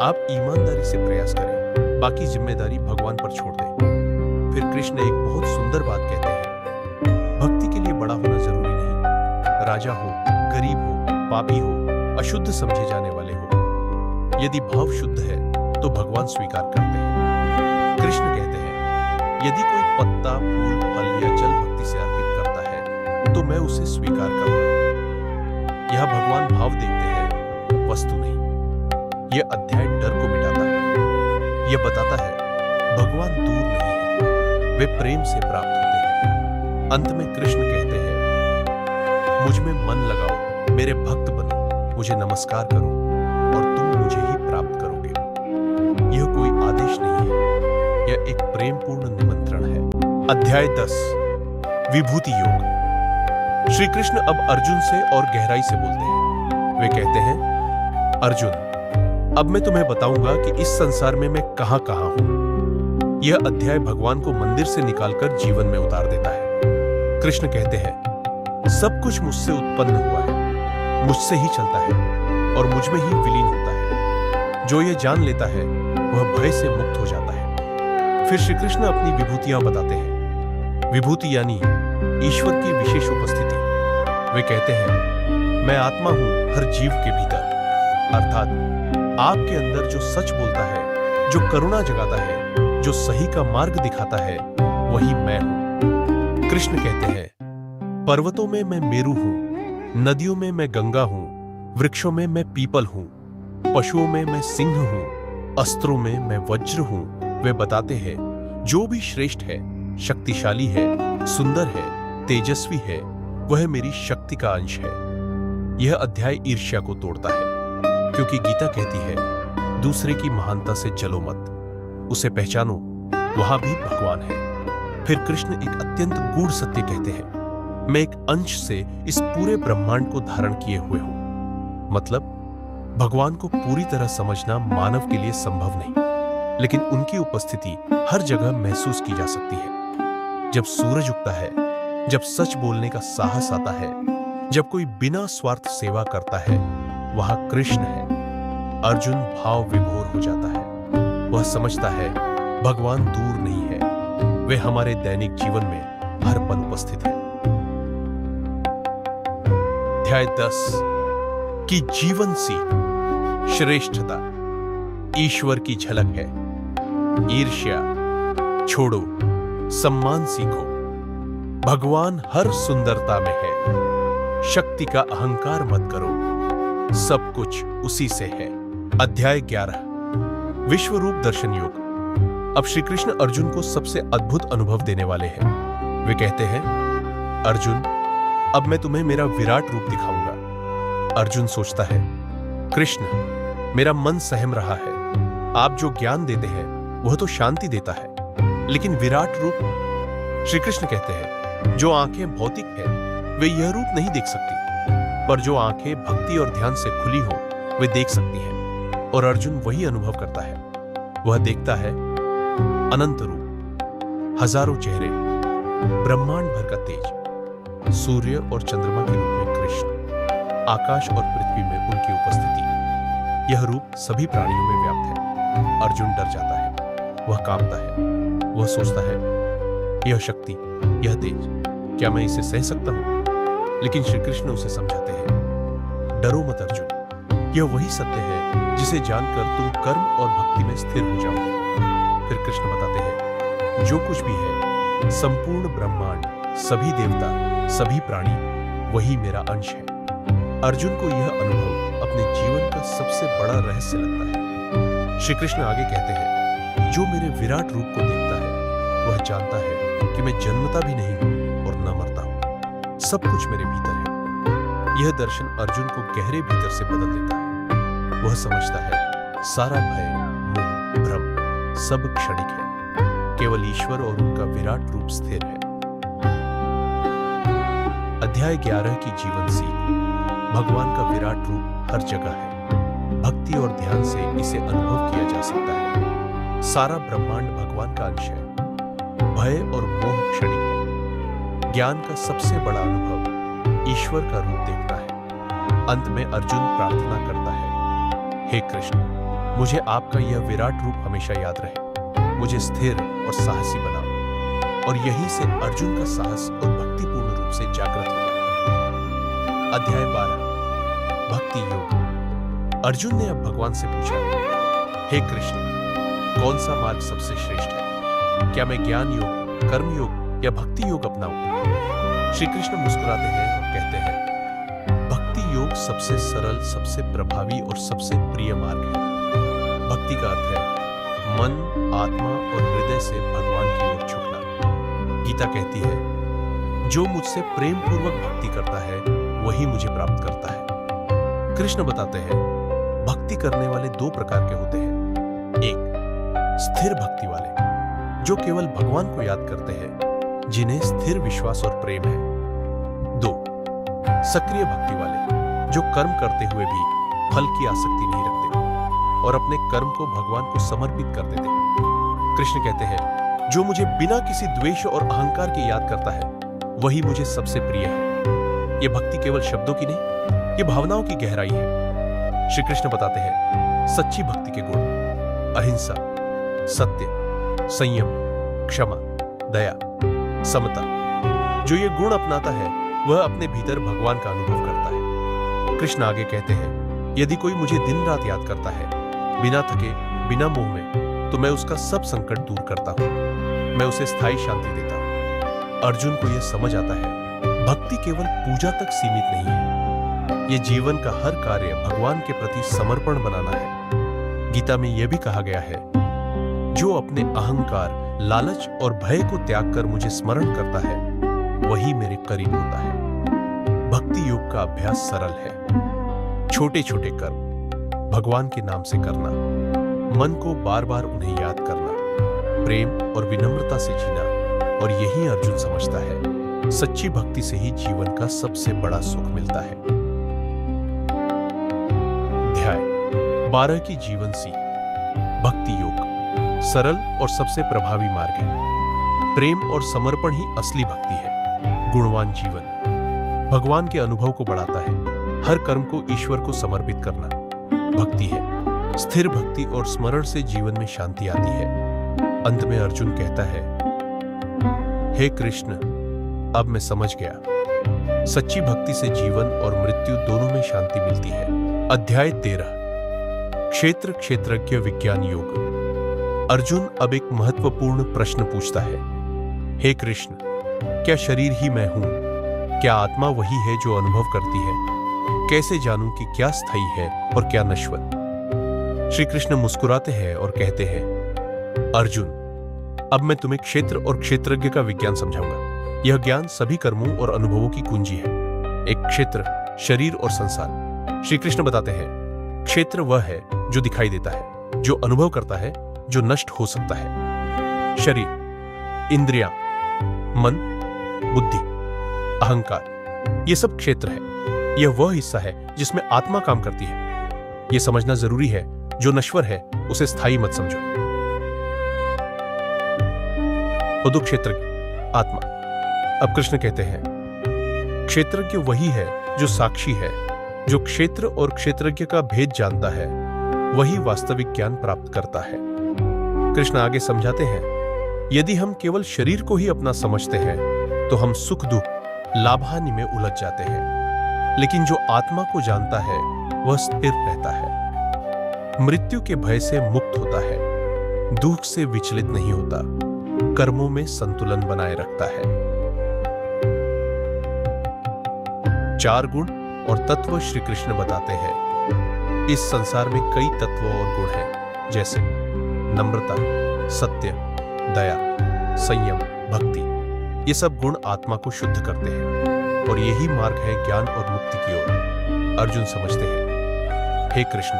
आप ईमानदारी से प्रयास करें, बाकी जिम्मेदारी भगवान पर छोड़ दें। फिर कृष्ण एक बहुत सुंदर बात कहते हैं, भक्ति के लिए बड़ा होना जरूरी नहीं। राजा हो, गरीब हो, पापी हो, अशुद्ध समझे जाने वाले हो, यदि भाव शुद्ध है तो भगवान स्वीकार करते हैं। कृष्ण कहते हैं, यदि कोई पत्ता, फूल, फल या जल भक्ति से अर्पित करता है तो मैं उसे स्वीकार करूंगा। यह भगवान भाव देखते हैं, वस्तु नहीं। यह अध्याय डर को मिटाता है। यह बताता है भगवान दूर नहीं है, वे प्रेम से प्राप्त होते हैं। अंत में कृष्ण कहते हैं, मुझ में मन लगाओ, मेरे भक्त बनो, मुझे नमस्कार करो और तुम मुझे ही प्राप्त करोगे। यह कोई आदेश नहीं है, यह एक प्रेमपूर्ण निमंत्रण है। अध्याय 10 विभूति योग। श्री कृष्ण अब अर्जुन से और गहराई से बोलते हैं। वे कहते हैं, अर्जुन, अब मैं तुम्हें बताऊंगा कि इस संसार में मैं कहां कहां हूं। यह अध्याय भगवान को मंदिर से निकालकर जीवन में उतार देता है। कृष्ण कहते हैं, सब कुछ मुझसे उत्पन्न हुआ है, मुझसे ही चलता है और मुझ में ही विलीन होता है। जो यह जान लेता है वह भय से मुक्त हो जाता है। फिर श्री कृष्ण अपनी विभूतियां बताते हैं। विभूति यानी ईश्वर की विशेष उपस्थिति। वे कहते हैं, मैं आत्मा हूं हर जीव के भीतर, अर्थात आपके अंदर जो सच बोलता है, जो करुणा जगाता है, जो सही का मार्ग दिखाता है, वही मैं हूं। कृष्ण कहते हैं, पर्वतों में मैं मेरु हूं, नदियों में मैं गंगा हूं, वृक्षों में मैं पीपल हूं, पशुओं में मैं सिंह हूं, अस्त्रों में मैं वज्र हूं। वे बताते हैं, जो भी श्रेष्ठ है, शक्तिशाली है, सुंदर है, तेजस्वी है, वह मेरी शक्ति का अंश है। यह अध्याय ईर्ष्या को तोड़ता है, क्योंकि गीता कहती है, दूसरे की महानता से जलो मत, उसे पहचानो, वहां भी भगवान है। फिर कृष्ण एक अत्यंत गूढ़ सत्य कहते हैं, मैं एक अंश से इस पूरे ब्रह्मांड को धारण किए हुए हूं। मतलब भगवान को पूरी तरह समझना मानव के लिए संभव नहीं, लेकिन उनकी उपस्थिति हर जगह महसूस की जा सकती है। जब सूरज उगता है, जब सच बोलने का साहस आता है, जब कोई बिना स्वार्थ सेवा करता है, वहां कृष्ण है। अर्जुन भाव विभोर हो जाता है। वह समझता है भगवान दूर नहीं है, वे हमारे दैनिक जीवन में हर पल उपस्थित है। अध्याय 10 की जीवन सीख। श्रेष्ठता ईश्वर की झलक है। ईर्ष्या छोड़ो, सम्मान सीखो। भगवान हर सुंदरता में है। शक्ति का अहंकार मत करो, सब कुछ उसी से है। अध्याय 11 विश्व रूप दर्शन योग। अब श्री कृष्ण अर्जुन को सबसे अद्भुत अनुभव देने वाले हैं। वे कहते हैं, अर्जुन, अब मैं तुम्हें मेरा विराट रूप दिखाऊंगा। अर्जुन सोचता है, कृष्ण, मेरा मन सहम रहा है। आप जो ज्ञान देते हैं वह तो शांति देता है, लेकिन विराट रूप। श्री कृष्ण कहते हैं, जो आंखें भौतिक है वे यह रूप नहीं देख सकती, पर जो आंखें भक्ति और ध्यान से खुली हो वे देख सकती हैं। और अर्जुन वही अनुभव करता है। वह देखता है अनंत रूप, हजारों चेहरे, ब्रह्मांड भर का तेज, सूर्य और चंद्रमा के रूप में कृष्ण, आकाश और पृथ्वी में उनकी उपस्थिति। यह रूप सभी प्राणियों में व्याप्त है। अर्जुन डर जाता है, वह कांपता है, वह सोचता है, यह शक्ति, यह तेज, क्या मैं इसे सह सकता हूं? लेकिन श्री कृष्ण उसे समझाते हैं, डरो मत अर्जुन, यह वही सत्य है जिसे जानकर तुम कर्म और भक्ति में स्थिर हो जाओगे। फिर कृष्ण बताते हैं, जो कुछ भी है, संपूर्ण ब्रह्मांड, सभी देवता, सभी प्राणी, वही मेरा अंश है। अर्जुन को यह अनुभव अपने जीवन का सबसे बड़ा रहस्य लगता है। श्री कृष्ण आगे कहते हैं, जो मेरे विराट रूप को देखता है वह जानता है कि मैं जन्मता भी नहीं हूं और न मरता हूं, सब कुछ मेरे भीतर है। यह दर्शन अर्जुन को गहरे भीतर से बदल देता है। वह समझता है सारा भय, मोह, भ्रम सब क्षणिक है, केवल ईश्वर और उनका विराट रूप स्थिर है। अध्याय 11 की जीवन सीख। भगवान का विराट रूप हर जगह है। भक्ति और ध्यान से इसे अनुभव किया जा सकता है। सारा ब्रह्मांड भगवान का अंश है। भय और मोह क्षणिक है। ज्ञान का सबसे बड़ा अनुभव ईश्वर का रूप देखना है। अंत में अर्जुन प्रार्थना करता है, हे कृष्ण, मुझे आपका यह विराट रूप हमेशा याद रहे। मुझे स्थिर और साहसी बनाओ। और यहीं से अर्जुन का साहस और भक्तिपूर्ण रूप से जागृत हो गया। अध्याय 12 भक्ति योग। अर्जुन ने अब भगवान से पूछा, हे कृष्ण, कौन सा मार्ग सबसे श्रेष्ठ है? क्या मैं ज्ञान योग, कर्म योग या भक्ति योग अपनाऊं? श्री कृष्ण मुस्कुराते हैं और कहते हैं, भक्ति योग सबसे सरल, सबसे प्रभावी और सबसे प्रिय मार्ग है। भक्ति का अर्थ है मन, आत्मा और हृदय से भगवान की ओर झुकना। गीता कहती है, जो मुझसे प्रेम पूर्वक भक्ति करता है वही मुझे प्राप्त करता है। कृष्ण बताते हैं, भक्ति करने वाले दो प्रकार के होते हैं। एक, स्थिर भक्ति वाले, जो केवल भगवान को याद करते हैं, जिन्हें स्थिर विश्वास और प्रेम है। दो, सक्रिय भक्ति वाले, जो कर्म करते हुए भी फल की आसक्ति नहीं रखते और अपने कर्म को भगवान को समर्पित कर देते हैं। कृष्ण कहते हैं, जो मुझे बिना किसी द्वेष और अहंकार के याद करता है वही मुझे सबसे प्रिय है। यह भक्ति केवल शब्दों की नहीं, यह भावनाओं की गहराई है। श्री कृष्ण बताते हैं, सच्ची भक्ति के गुण अहिंसा, सत्य, संयम, क्षमा, दया, समता। जो ये गुण अपनाता है वह अपने भीतर भगवान का अनुभव करता है। कृष्ण आगे कहते हैं, यदि कोई मुझे दिन रात याद करता है बिना थके, बिना मोह में, तो मैं उसका सब संकट दूर करता हूं। मैं उसे स्थायी शांति देता हूं। अर्जुन को यह समझ आता है, भक्ति केवल पूजा तक सीमित नहीं है। यह जीवन का हर कार्य भगवान के प्रति समर्पण बनाना है। गीता में यह भी कहा गया है, जो अपने अहंकार, लालच और भय को त्याग कर मुझे स्मरण करता है वही मेरे करीब होता है। भक्ति योग का अभ्यास सरल है। छोटे छोटे कर्म भगवान के नाम से करना, मन को बार बार उन्हें याद करना, प्रेम और विनम्रता से जीना, और यही अर्जुन समझता है, सच्ची भक्ति से ही जीवन का सबसे बड़ा सुख मिलता है। अध्याय 12 की जीवन सीख। भक्ति योग सरल और सबसे प्रभावी मार्ग है। प्रेम और समर्पण ही असली भक्ति है। गुणवान जीवन भगवान के अनुभव को बढ़ाता है। हर कर्म को ईश्वर को समर्पित करना भक्ति है। स्थिर भक्ति और स्मरण से जीवन में शांति आती है। अंत में अर्जुन कहता है, हे कृष्ण, अब मैं समझ गया, सच्ची भक्ति से जीवन और मृत्यु दोनों में शांति मिलती है। अध्याय 13 क्षेत्र क्षेत्रज्ञ विज्ञान योग। अर्जुन अब एक महत्वपूर्ण प्रश्न पूछता है, हे कृष्ण, क्या शरीर ही मैं हूं? क्या आत्मा वही है जो अनुभव करती है? कैसे जानूं कि क्या स्थायी है और क्या नश्वर? श्री कृष्ण मुस्कुराते हैं और कहते हैं, अर्जुन, अब मैं तुम्हें क्षेत्र और क्षेत्रज्ञ का विज्ञान समझाऊंगा। यह ज्ञान सभी कर्मों और अनुभवों की कुंजी है। एक क्षेत्र, शरीर और संसार। श्री कृष्ण बताते हैं, क्षेत्र वह है जो दिखाई देता है, जो अनुभव करता है, जो नष्ट हो सकता है। शरीर, इंद्रियां, मन, बुद्धि, अहंकार, यह सब क्षेत्र है। यह वह हिस्सा है जिसमें आत्मा काम करती है। यह समझना जरूरी है, जो नश्वर है उसे स्थायी मत समझो। उदु क्षेत्रज्ञ, आत्मा। अब कृष्ण कहते हैं, क्षेत्रज्ञ वही है जो साक्षी है, जो क्षेत्र और क्षेत्रज्ञ का भेद जानता है, वही वास्तविक ज्ञान प्राप्त करता है। कृष्ण आगे समझाते हैं, यदि हम केवल शरीर को ही अपना समझते हैं तो हम सुख दुख, लाभ हानि में उलझ जाते हैं। लेकिन जो आत्मा को जानता है वह स्थिर रहता है, मृत्यु के भय से मुक्त होता है, दुख से विचलित नहीं होता, कर्मों में संतुलन बनाए रखता है। 4 गुण और तत्व श्री कृष्ण बताते हैं। इस संसार में कई तत्व और गुण हैं, जैसे नम्रता, सत्य, दया, संयम, भक्ति। ये सब गुण आत्मा को शुद्ध करते हैं और यही मार्ग है ज्ञान और मुक्ति की ओर। अर्जुन समझते हैं, हे कृष्ण,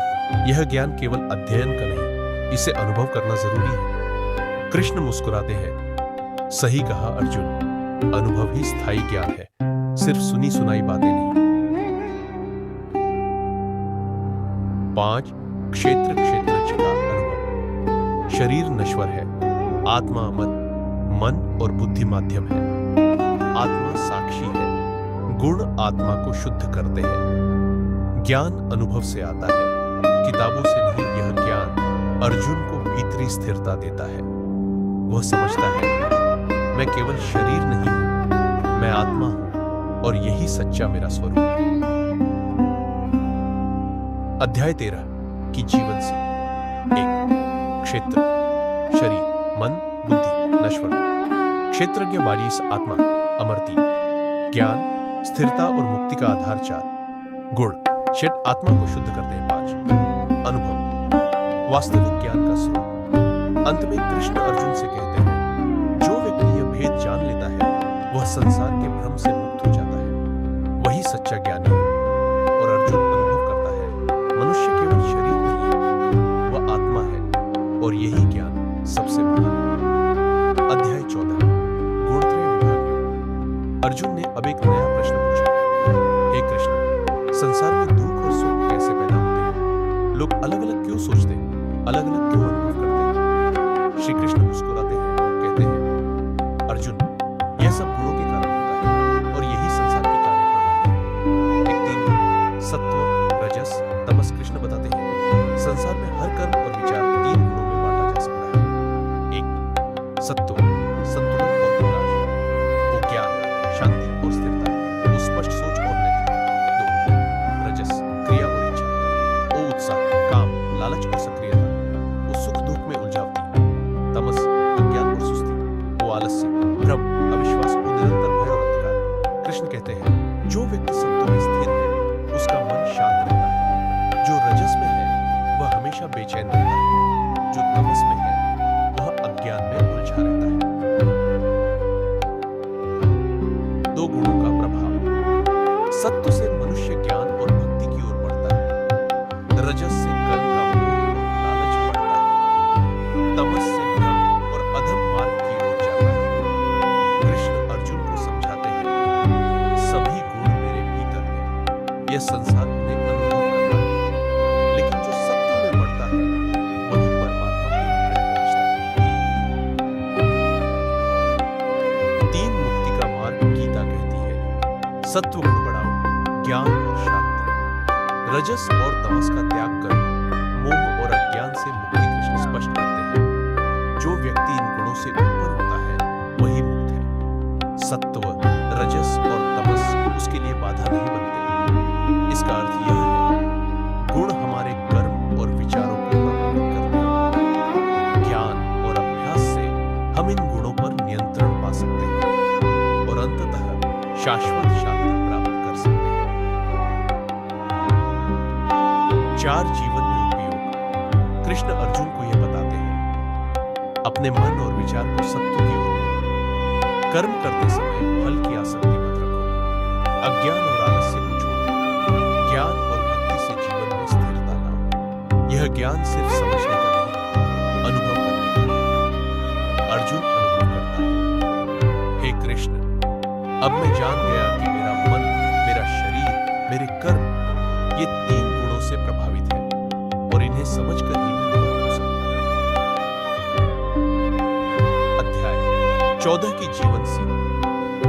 यह ज्ञान केवल अध्ययन का नहीं, इसे अनुभव करना जरूरी है। कृष्ण मुस्कुराते हैं, सही कहा अर्जुन, अनुभव ही स्थायी ज्ञान है। सिर्फ सुनी सुनाई बातें नहीं। 5 क्षेत्र क्षेत्रज्ञ का अनुभव। शरीर नश्वर है, आत्मा अमर, मन और बुद्धि माध्यम है। आत्मा साक्षी है, गुण आत्मा को शुद्ध करते हैं। ज्ञान अनुभव से आता है, किताबों से नहीं। यह ज्ञान अर्जुन को भीतरी स्थिरता देता है। वह समझता है, मैं केवल शरीर नहीं हूं, मैं आत्मा हूं और यही सच्चा मेरा स्वरूप है। अध्याय 13 की जीवन सी। 1 क्षेत्र, शरीर, मन, बुद्धि, नश्वर। क्षेत्रज्ञ 22, आत्मा, अमरती। ज्ञान, स्थिरता और मुक्ति का आधार 4। गुण, षट आत्मा को शुद्ध करते हैं 5। अनुभव, वास्तविक ज्ञान का स्रोत। अंत में कृष्ण अर्जुन से कहते हैं, जो व्यक्ति यह भेद जान लेता है वह संसार के भ्रम से मुक्त हो जाता है। वही सच्चा ज्ञानी है। और अर्जुन अनुभव करता है, मनुष्य केवल शरीर नहीं है, वह आत्मा है और यही ज्ञान सबसे बड़ा है। अध्याय 14 गुणत्रय विभाग योग। अर्जुन ने अब एक नया प्रश्न पूछा, हे कृष्ण, संसार में दुख और सुख कैसे पैदा होते हैं? लोग अलग अलग क्यों सोचते हैं, अलग अलग क्यों अनुभव करते हैं? श्री कृष्ण मुस्कुराते हैं और कहते हैं, अर्जुन, यह सब गुणों के कारण होता है और यही संसार की कार्यप्रणाली है। एक 3 गुण, सत्व, रजस, तमस। कृष्ण बताते हैं, संसार में हर कर्म और विचार 3 गुणों में बांटा जा सकता है। 1 सत्व, संतुलन और प्रकाश, वो ज्ञान, शांति और स्थिरता, वो स्पष्ट सोच और नैतिकता। 2 रजस, क्रिया और इच्छा, वो उत्साह, काम, लालच और सक्रियता, वो सुख दुख में उलझावती। तमस, अज्ञान और सुस्ती, वो आलस्य, भ्रम, अविश्वास, वो निरंतर भय और अंधकार। कृष्ण कहते हैं, जो व्यक्ति सत्व में स्थिर है उसका मन शांत रहता है। जो रजस में है वह हमेशा बेचैन रहता है। जो तमस में है वह अज्ञान में उलझा रहता है। 2 गुणों का प्रभाव। सत्व से मनुष्य ज्ञान और भक्ति की ओर बढ़ता है। रजस से कर्म का मोह और लालच बढ़ता है। तमस से भ्रम और अधम मार्ग की ओर जाता है। कृष्ण अर्जुन को समझाते हैं, सभी गुण मेरे भीतर हैं, यह संसार उन्हें अनुभव करता है, लेकिन जो सत्व में बढ़ता है वही परमात्मा के निकट पहुंचता है। 3 मुक्ति का मार्ग गीता कहती है, सत्व गुण बढ़ाओ, ज्ञान और शांति। रजस और तमस का त्याग करो, मोह और अज्ञान से मुक्ति कृष्ण स्पष्ट करते हैं। जो व्यक्ति इन गुणों से ऊपर होता है वही मुक्त है। सत्व, रजस और तमस उसके लिए बाधा नहीं बनते। इसका अर्थ यह है, गुण हमारे कर्म और विचारों को प्रभावित करते हैं। ज्ञान और अभ्यास से हम इन गुणों पर नियंत्रण पा सकते हैं और अंततः शाश्वत शांति प्राप्त कर सकते हैं। 4 जीवन में उपयोग। कृष्ण अर्जुन को यह बताते हैं, अपने मन और विचार को सत्व की ओर मोड़ो। कर्म करते समय फल की आसक्ति मत रखो। अज्ञान और आलस्य को छोड़ो। ज्ञान और भक्ति से जीवन में स्थिरता लाओ। यह ज्ञान सिर्फ समझने का नहीं, अनुभव करने का है। अर्जुन अनुभव करता है, हे कृष्ण, अब मैं जान गया कि मेरा मन, मेरा शरीर, मेरे कर्म ये 3 गुणों से प्रभावित है और इन्हें समझकर ही मैं मुक्त हो सकता हूं। अध्याय 14 की जीवन सी।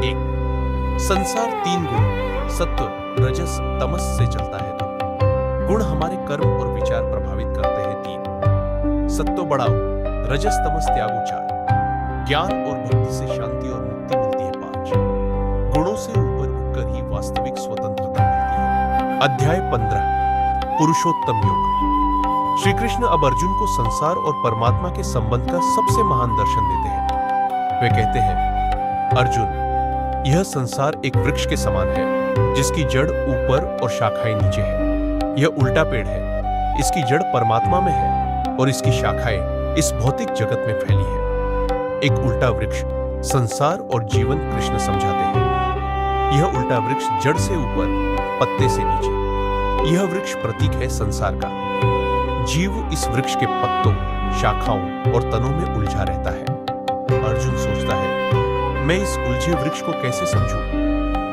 1 संसार 3 गुण, सत्व, रजस, तमस से चलता है। तो गुण हमारे कर्म और विचार प्रभावित करते हैं। 3 सत्व बढ़ाओ, रजस तमस त्यागो। 4 ज्ञान और भक्ति से शांति और मुक्ति मिलती है। 5 गुणों से ऊपर उठकर ही वास्तविक स्वतंत्रता मिलती है। अध्याय 15 पुरुषोत्तम योग। श्री कृष्ण अब अर्जुन को संसार और परमात्मा के संबंध का सबसे महान दर्शन देते हैं। वे कहते हैं, अर्जुन, यह संसार एक वृक्ष के समान है जिसकी जड़ ऊपर और शाखाएं नीचे है। यह उल्टा पेड़ है, इसकी जड़ परमात्मा में है और इसकी शाखाएं इस भौतिक जगत में फैली है। एक उल्टा वृक्ष संसार और जीवन कृष्ण समझाते हैं। यह उल्टा वृक्ष जड़ से ऊपर, पत्ते से नीचे। यह वृक्ष प्रतीक है संसार का। जीव इस वृक्ष के पत्तों, शाखाओं और तनों में उलझा रहता है। अर्जुन सोचता है, मैं इस उलझे वृक्ष को कैसे समझूं?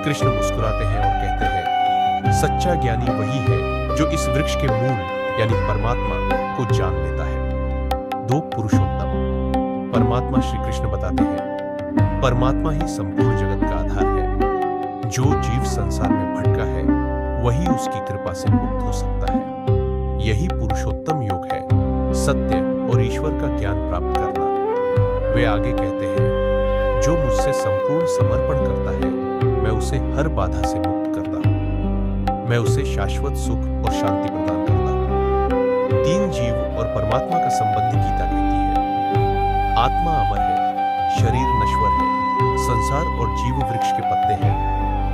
कृष्ण मुस्कुराते हैं और कहते हैं, सच्चा ज्ञानी वही है जो इस वृक्ष के मूल यानी परमात्मा को जान लेता है। 2 पुरुषोत्तम। परमात्मा श्री कृष्ण बताते हैं, परमात्मा ही संपूर्ण जगत का आधार है। जो जीव संसार में भटका है वही उसकी कृपा से मुक्त हो सकता है। यही पुरुषोत्तम योग है, सत्य और ईश्वर का ज्ञान प्राप्त करना। वे आगे कहते हैं, जो मुझसे संपूर्ण समर्पण करता है मैं उसे हर बाधा से मुक्त करता हूं। मैं उसे शाश्वत सुख और शांति प्रदान करता हूं। 3 जीव और परमात्मा का संबंध गीता कहती है। आत्मा अमर है, शरीर नश्वर है, संसार और जीव वृक्ष के पत्ते हैं।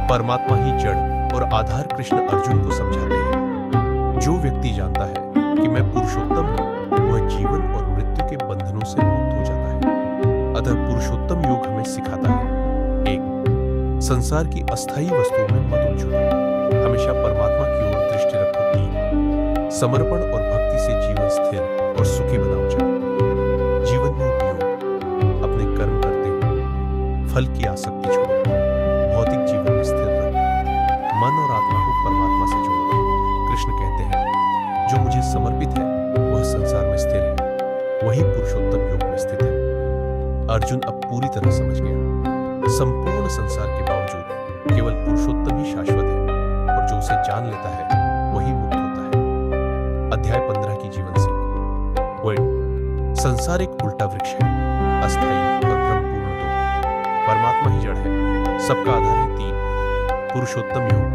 परमात्मा ही जड़ और आधार कृष्ण अर्जुन को समझाते हैं। जो व्यक्ति जानता है कि मैं पुरुषोत्तम हूं, वह जीवन और मृत्यु के बंधनों से मुक्त हो जाता है। अतः पुरुषोत्तम योग हमें सिखाता है, 1. संसार की अस्थायी वस्तुओं में मत उलझो, हमेशा परमात्मा की ओर दृष्टि रखो। 3. समर्पण और भक्ति से जीवन स्थिर और सुखी बनाओ जाए। जीवन में उपयोग, अपने कर्म करते हुए फल की आसक्ति छोड़ो, भौतिक जीवन में स्थिर रहो, मन और आत्मा को परमात्मा से जोड़ो। कृष्ण कहते हैं, जो मुझे समर्पित है वह संसार में स्थिर है, वही पुरुषोत्तम योग में स्थित है। अर्जुन अब पूरी तरह समझ गया, संपूर्ण संसार के बावजूद केवल पुरुषोत्तम ही शाश्वत है और जो उसे जान लेता है वही मुक्त होता है। अध्याय 15 की जीवन सीख। वर्ड, संसार एक उल्टा वृक्ष है, अस्थायी और ब्रह्मपूर्ण 2। परमात्मा ही जड़ है, सबका आधार है 3। पुरुषोत्तम योग,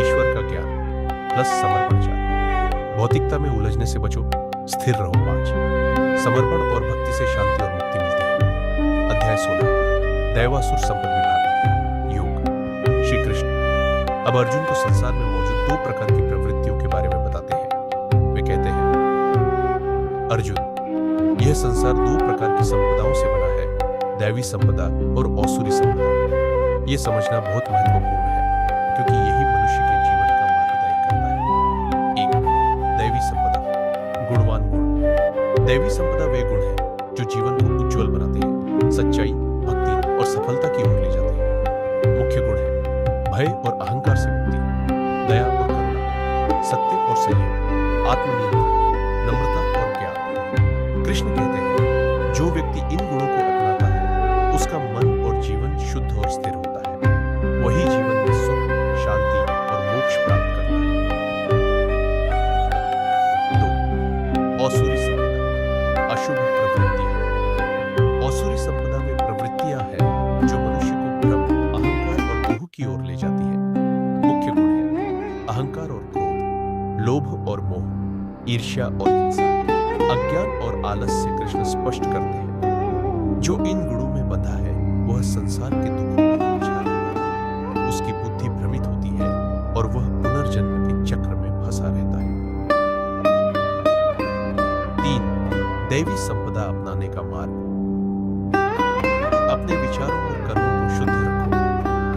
ईश्वर का ज्ञान प्लस समर्पण 4। भौतिकता में उलझने से बचो, स्थिर रहो 5। समर्पण और भक्ति से शांति और मुक्ति मिलती है। अध्याय 16, दैवासुर संपद विभाग योग। श्री कृष्ण अब अर्जुन को संसार में मौजूद 2 प्रकार की प्रवृत्तियों के बारे में बताते हैं। वे कहते हैं, अर्जुन, यह संसार 2 प्रकार की संपदाओं से बना है, दैवी संपदा और असुरी संपदा। यह समझना बहुत महत्वपूर्ण है क्योंकि यही मनुष्य के जीवन का मार्गदर्शन करता है। 1. दैवी संपदा, गुणवान गुण। दैवी संपदा वे गुण हैं जो जीवन को उज्जवल बनाते हैं, सच्चाई, भक्ति और सफलता की ओर ले जाते हैं। मुख्य गुण है भय और अहंकार से मुक्ति, दया और करुणा, सत्य और संयम, आत्मनियंत्रण, नम्रता और ज्ञान। कृष्ण कहते हैं, जो व्यक्ति इन गुणों को अपनाता है उसका मन और जीवन शुद्ध और स्थिर होता है। वही जीवन में सुख, शांति और मोक्ष प्राप्त करता है। 2. असुरी संपदा, अशुभ प्रवृत्तियां। असुरी संपदा में प्रवृत्तियां हैं जो मनुष्य को भ्रम, अहंकार और मोह की ओर ले जाती है। मुख्य गुण है अहंकार और क्रोध, लोभ और मोह, ईर्ष्या और हिंसा, अज्ञान और आलस से कृष्ण स्पष्ट करते हैं। जो इन गुणों में बंधा है वह संसार के दुखों में उलझा रहता है, उसकी बुद्धि भ्रमित होती है और वह पुनर्जन्म के चक्र में फंसा रहता है। 3. दैवी संपदा अपनाने का मार्ग। अपने विचारों और कर्मों को शुद्ध रखो,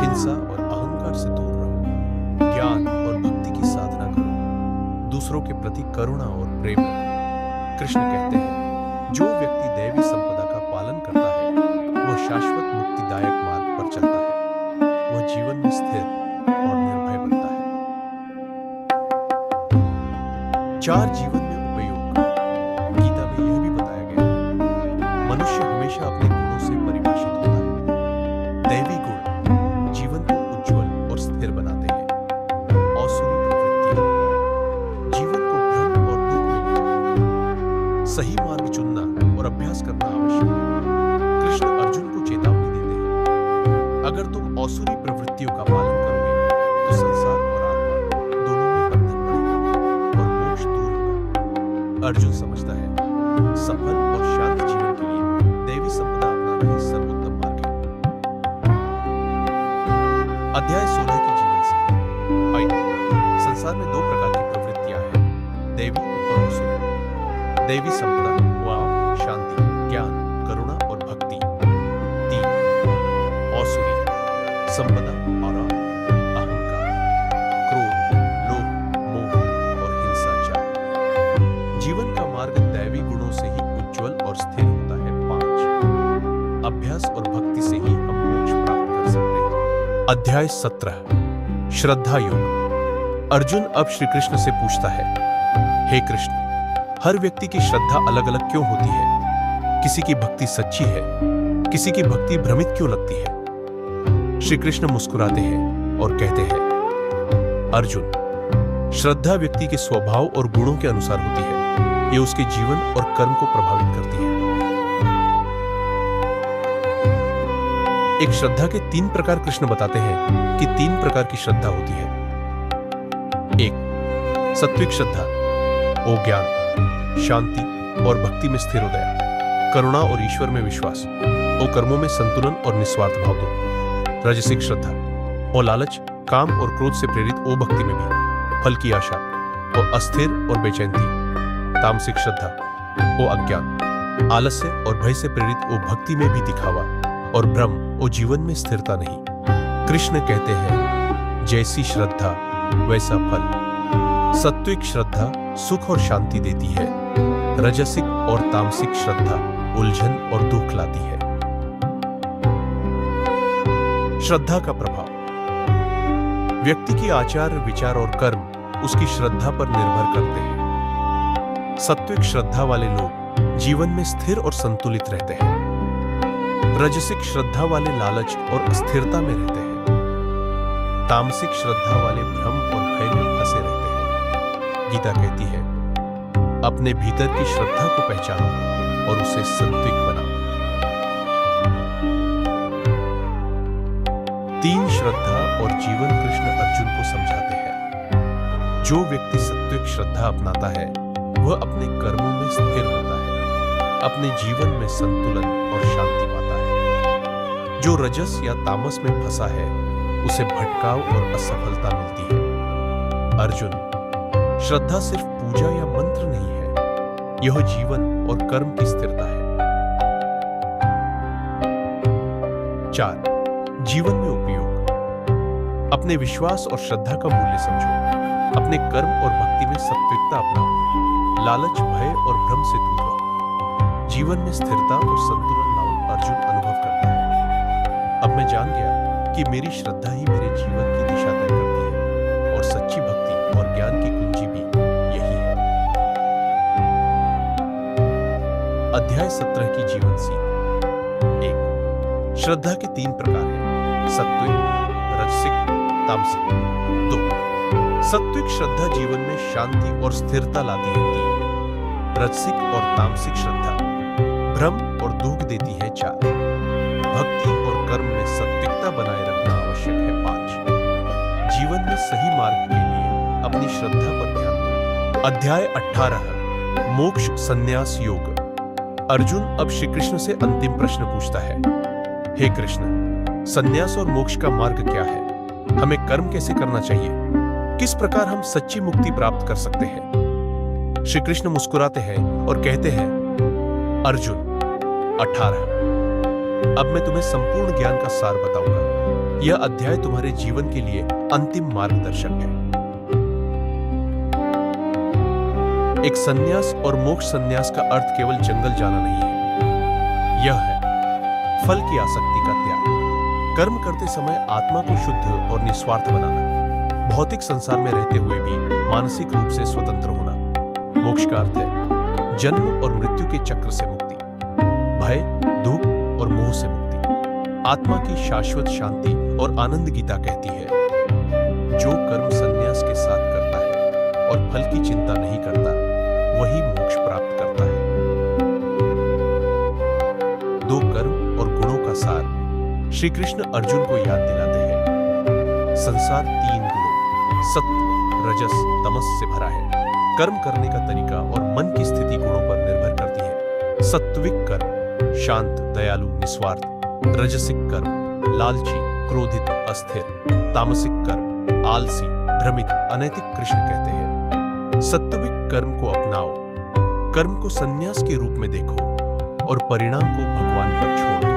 हिंसा और अहंकार से दूर रहो, ज्ञान और भक्ति की साधना करो, दूसरों के प्रति करुणा और प्रेम रखो। कृष्ण कहते हैं, जो व्यक्ति दैवी संपदा का पालन करता है वह शाश्वत मुक्तिदायक मार्ग पर चलता है, वह जीवन में स्थिर और निर्भय बनता है। 4 जीवन में उपयोग। गीता में यह भी बताया गया है, मनुष्य हमेशा अपने गुणों से परिभाषित होता है। दैवी गुण जीवन को उज्जवल और स्थिर बनाते हैं। असुरी प्रवृत्तियां जीवन को भ्रम और दुख में ले जाती हैं। सही मार्ग चुनना और अभ्यास करना आवश्यक है। कृष्ण अर्जुन को चेतावनी देते हैं, अगर तुम असुरी प्रवृत्तियों का पालन करोगे तो संसार और आत्मा दोनों में बंधन बढ़ेगा और मोक्ष दूर होगा। अर्जुन समझता है, सफल और शांत जीवन के लिए दैवी संपदा अपनाना ही सर्वोत्तम मार्ग है। अध्याय 16 की जीवन से। संसार में 2 प्रकार की प्रवृत्तियां हैं, दैवी और असुरी। दैवी संपदा, वाव, शांति, ज्ञान, करुणा और भक्ति। 3. असुरी संपदा, आराम, अहंकार, क्रोध, लोभ, मोह और हिंसा 4। जीवन का मार्ग दैवी गुणों से ही उज्जवल और स्थिर होता है 5। अभ्यास और भक्ति से ही हम मोक्ष प्राप्त कर सकते हैं। अध्याय 17 श्रद्धा योग। अर्जुन अब श्री कृष्ण से पूछता है, हे कृष्ण, हर व्यक्ति की श्रद्धा अलग अलग क्यों होती है? किसी की भक्ति सच्ची है, किसी की भक्ति भ्रमित क्यों लगती है? श्री कृष्ण मुस्कुराते हैं और कहते हैं, अर्जुन, श्रद्धा व्यक्ति के स्वभाव और गुणों के अनुसार होती है। ये उसके जीवन और कर्म को प्रभावित करती है। एक श्रद्धा के 3 प्रकार कृष्ण बताते हैं कि 3 प्रकार की श्रद्धा होती है। 1. सात्विक श्रद्धा, ओ ज्ञान, शांति और भक्ति में स्थिर उदय, करुणा और ईश्वर में विश्वास, ओ कर्मों में संतुलन और निस्वार्थ भाव दो। राजसिक श्रद्धा, ओ लालच, काम और क्रोध से प्रेरित ओ भक्ति में भी फल की आशा, ओ अस्थिर और बेचैन थी। तामसिक श्रद्धा, ओ अज्ञान, आलस्य और भय से प्रेरित ओ भक्ति में भी दिखावा और भ्रम, ओ जीवन में स्थिरता नहीं। कृष्ण कहते हैं, जैसी श्रद्धा वैसा फल। सात्विक श्रद्धा सुख और शांति देती है, रजसिक और तामसिक श्रद्धा उलझन और दुख लाती है। श्रद्धा का प्रभाव। व्यक्ति की आचार, विचार और कर्म उसकी श्रद्धा पर निर्भर करते हैं। सात्विक श्रद्धा वाले लोग जीवन में स्थिर और संतुलित रहते हैं। रजसिक श्रद्धा वाले लालच और अस्थिरता में रहते हैं। तामसिक श्रद्धा वाले भ्रम और भय में फंसे रहते हैं। गीता कहती है, अपने भीतर की श्रद्धा को पहचानो और उसे सात्विक बनाओ। 3 श्रद्धा और जीवन कृष्ण अर्जुन को समझाते हैं। जो व्यक्ति सात्विक श्रद्धा अपनाता है वह अपने कर्मों में स्थिर होता है, अपने जीवन में संतुलन और शांति पाता है। जो रजस या तामस में फंसा है उसे भटकाव और असफलता मिलती है। अर्जुन, श्रद्धा सिर्फ पूजा या मंत्र नहीं है, यह जीवन और कर्म की स्थिरता है। 4. जीवन में उपयोग। अपने विश्वास और श्रद्धा का मूल्य समझो। अपने कर्म और भक्ति में सात्विकता अपनाओ। लालच, भय और भ्रम से दूर रहो। जीवन में स्थिरता और संतुलन लाओ। अर्जुन अनुभव करता है, अब मैं जान गया कि मेरी श्रद्धा ही मेरे जीवन की दिशा तय करती है और सच्ची भक्ति और ज्ञान की कुंजी भी यही है। अध्याय 17 की जीवन सीख। 1. श्रद्धा के 3 प्रकार हैं, सात्विक, रजसिक, तामसिक। 2. सात्विक श्रद्धा जीवन में शांति और स्थिरता लाती है। 3. रजसिक और तामसिक श्रद्धा भ्रम और दुख देती है। 4. भक्ति और कर्म में सात्विकता बनाए रखना आवश्यक है। 5. जीवन में सही मार्ग के लिए अपनी श्रद्धा पर ध्यान दो। अध्याय 18 मोक्ष संन्यास योग। अर्जुन अब श्री कृष्ण से अंतिम प्रश्न पूछता है, हे कृष्ण, संन्यास और मोक्ष का मार्ग क्या है? हमें कर्म कैसे करना चाहिए? किस प्रकार हम सच्ची मुक्ति प्राप्त कर सकते हैं? श्री कृष्ण मुस्कुराते हैं और कहते हैं, अर्जुन 18, अब मैं तुम्हें संपूर्ण ज्ञान का सार बताऊंगा। यह अध्याय तुम्हारे जीवन के लिए अंतिम मार्गदर्शक है। एक संन्यास और मोक्ष संन्यास का अर्थ केवल जंगल जाना नहीं है। यह है फल की आसक्ति का त्याग, कर्म करते समय आत्मा को शुद्ध और निस्वार्थ बनाना, भौतिक संसार में रहते हुए भी मानसिक रूप से स्वतंत्र होना। मोक्ष का अर्थ है जन्म और मृत्यु के चक्र से मुक्ति, भय, दुख और मोह से मुक्ति, आत्मा की शाश्वत शांति और आनंद। गीता कहती है, जो कर्म संन्यास के साथ करता है और फल की चिंता नहीं करता वही मोक्ष प्राप्त करता है। 2 कर्म और गुणों का सार श्री कृष्ण अर्जुन को याद दिलाते हैं। संसार 3 गुणों सत्व, रजस, तमस से भरा है। कर्म करने का तरीका और मन की स्थिति गुणों पर निर्भर करती है। सात्विक कर्म शांत, दयालु, निस्वार्थ। रजसिक कर्म लालची, क्रोधित, अस्थिर। तामसिक कर्म आलसी, भ्रमित, अनैतिक। कृष्ण कहते हैं, सात्विक कर्म को अपनाओ, कर्म को संन्यास के रूप में देखो और परिणाम को भगवान पर छोड़ दो।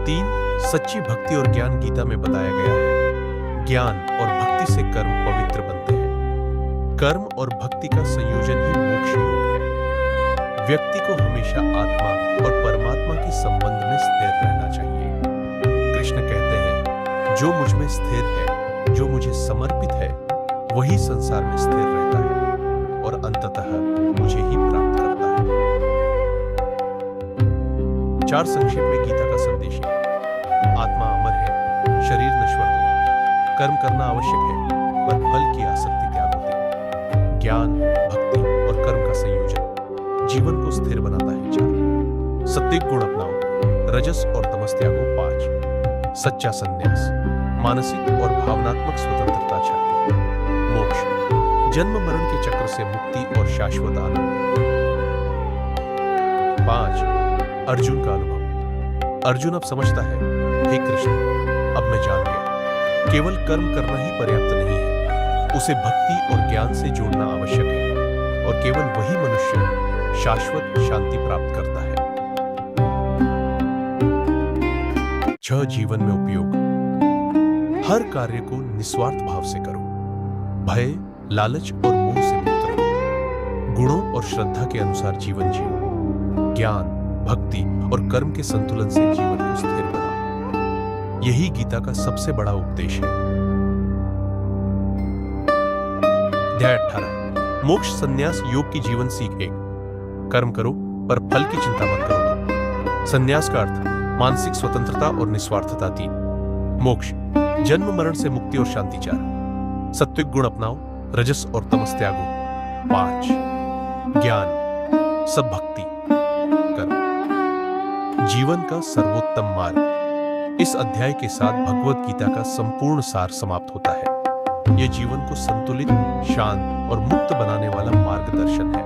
3. सच्ची भक्ति और ज्ञान गीता में बताया गया है। ज्ञान और भक्ति से कर्म पवित्र बनते हैं। कर्म और भक्ति का संयोजन ही मोक्ष योग है। व्यक्ति को हमेशा आत्मा और परमात्मा के संबंध में स्थिर रहना चाहिए। कृष्ण कहते हैं, जो मुझ में स्थिर है, जो मुझे समर्पित है, वही संसार में स्थिर रहता है और अंततः मुझे ही प्राप्त करता है। 4 संक्षेप में गीता का संदेश है। आत्मा अमर है, शरीर नश्वर होता, कर्म करना आवश्यक है, पर फल की आसक्ति त्याग होती। ज्ञान, भक्ति और कर्म का संयोजन जीवन को स्थिर बनाता है। 4 सात्विक गुण अपनाओ, रजस और तमस त्यागो। 5 सच्चा संन्यास, मानसिक और भावनात्मक स्वतंत्रता चाहिए। मोक्ष, जन्म मरण के चक्र से मुक्ति और शाश्वत आनंद। 5 अर्जुन का अनुभव। अर्जुन अब समझता है, हे कृष्ण, अब मैं जान गया, केवल कर्म करना ही पर्याप्त नहीं है, उसे भक्ति और ज्ञान से जोड़ना आवश्यक है, और केवल वही मनुष्य शाश्वत शांति प्राप्त करता है। 6 जीवन में उपयोग। हर कार्य को निस्वार्थ भाव से करो। भय, लालच और मोह से मुक्त रहो। गुणों और श्रद्धा के अनुसार जीवन जियो। ज्ञान, भक्ति और कर्म के संतुलन से जीवन को स्थिर बनाओ। यही गीता का सबसे बड़ा उपदेश है। अध्याय 18 मोक्ष संन्यास योग की जीवन सीख 1। कर्म करो पर फल की चिंता मत करो। 2 संन्यास का अर्थ मानसिक स्वतंत्रता और निस्वार्थता। 3 मोक्ष, जन्म मरण से मुक्ति और शांति। 4 सात्विक गुण अपनाओ, रजस और तमस त्यागो। 5 ज्ञान, सब भक्ति, कर्म, जीवन का सर्वोत्तम मार्ग। इस अध्याय के साथ भगवत गीता का संपूर्ण सार समाप्त होता है। यह जीवन को संतुलित, शांत और मुक्त बनाने वाला मार्गदर्शन है।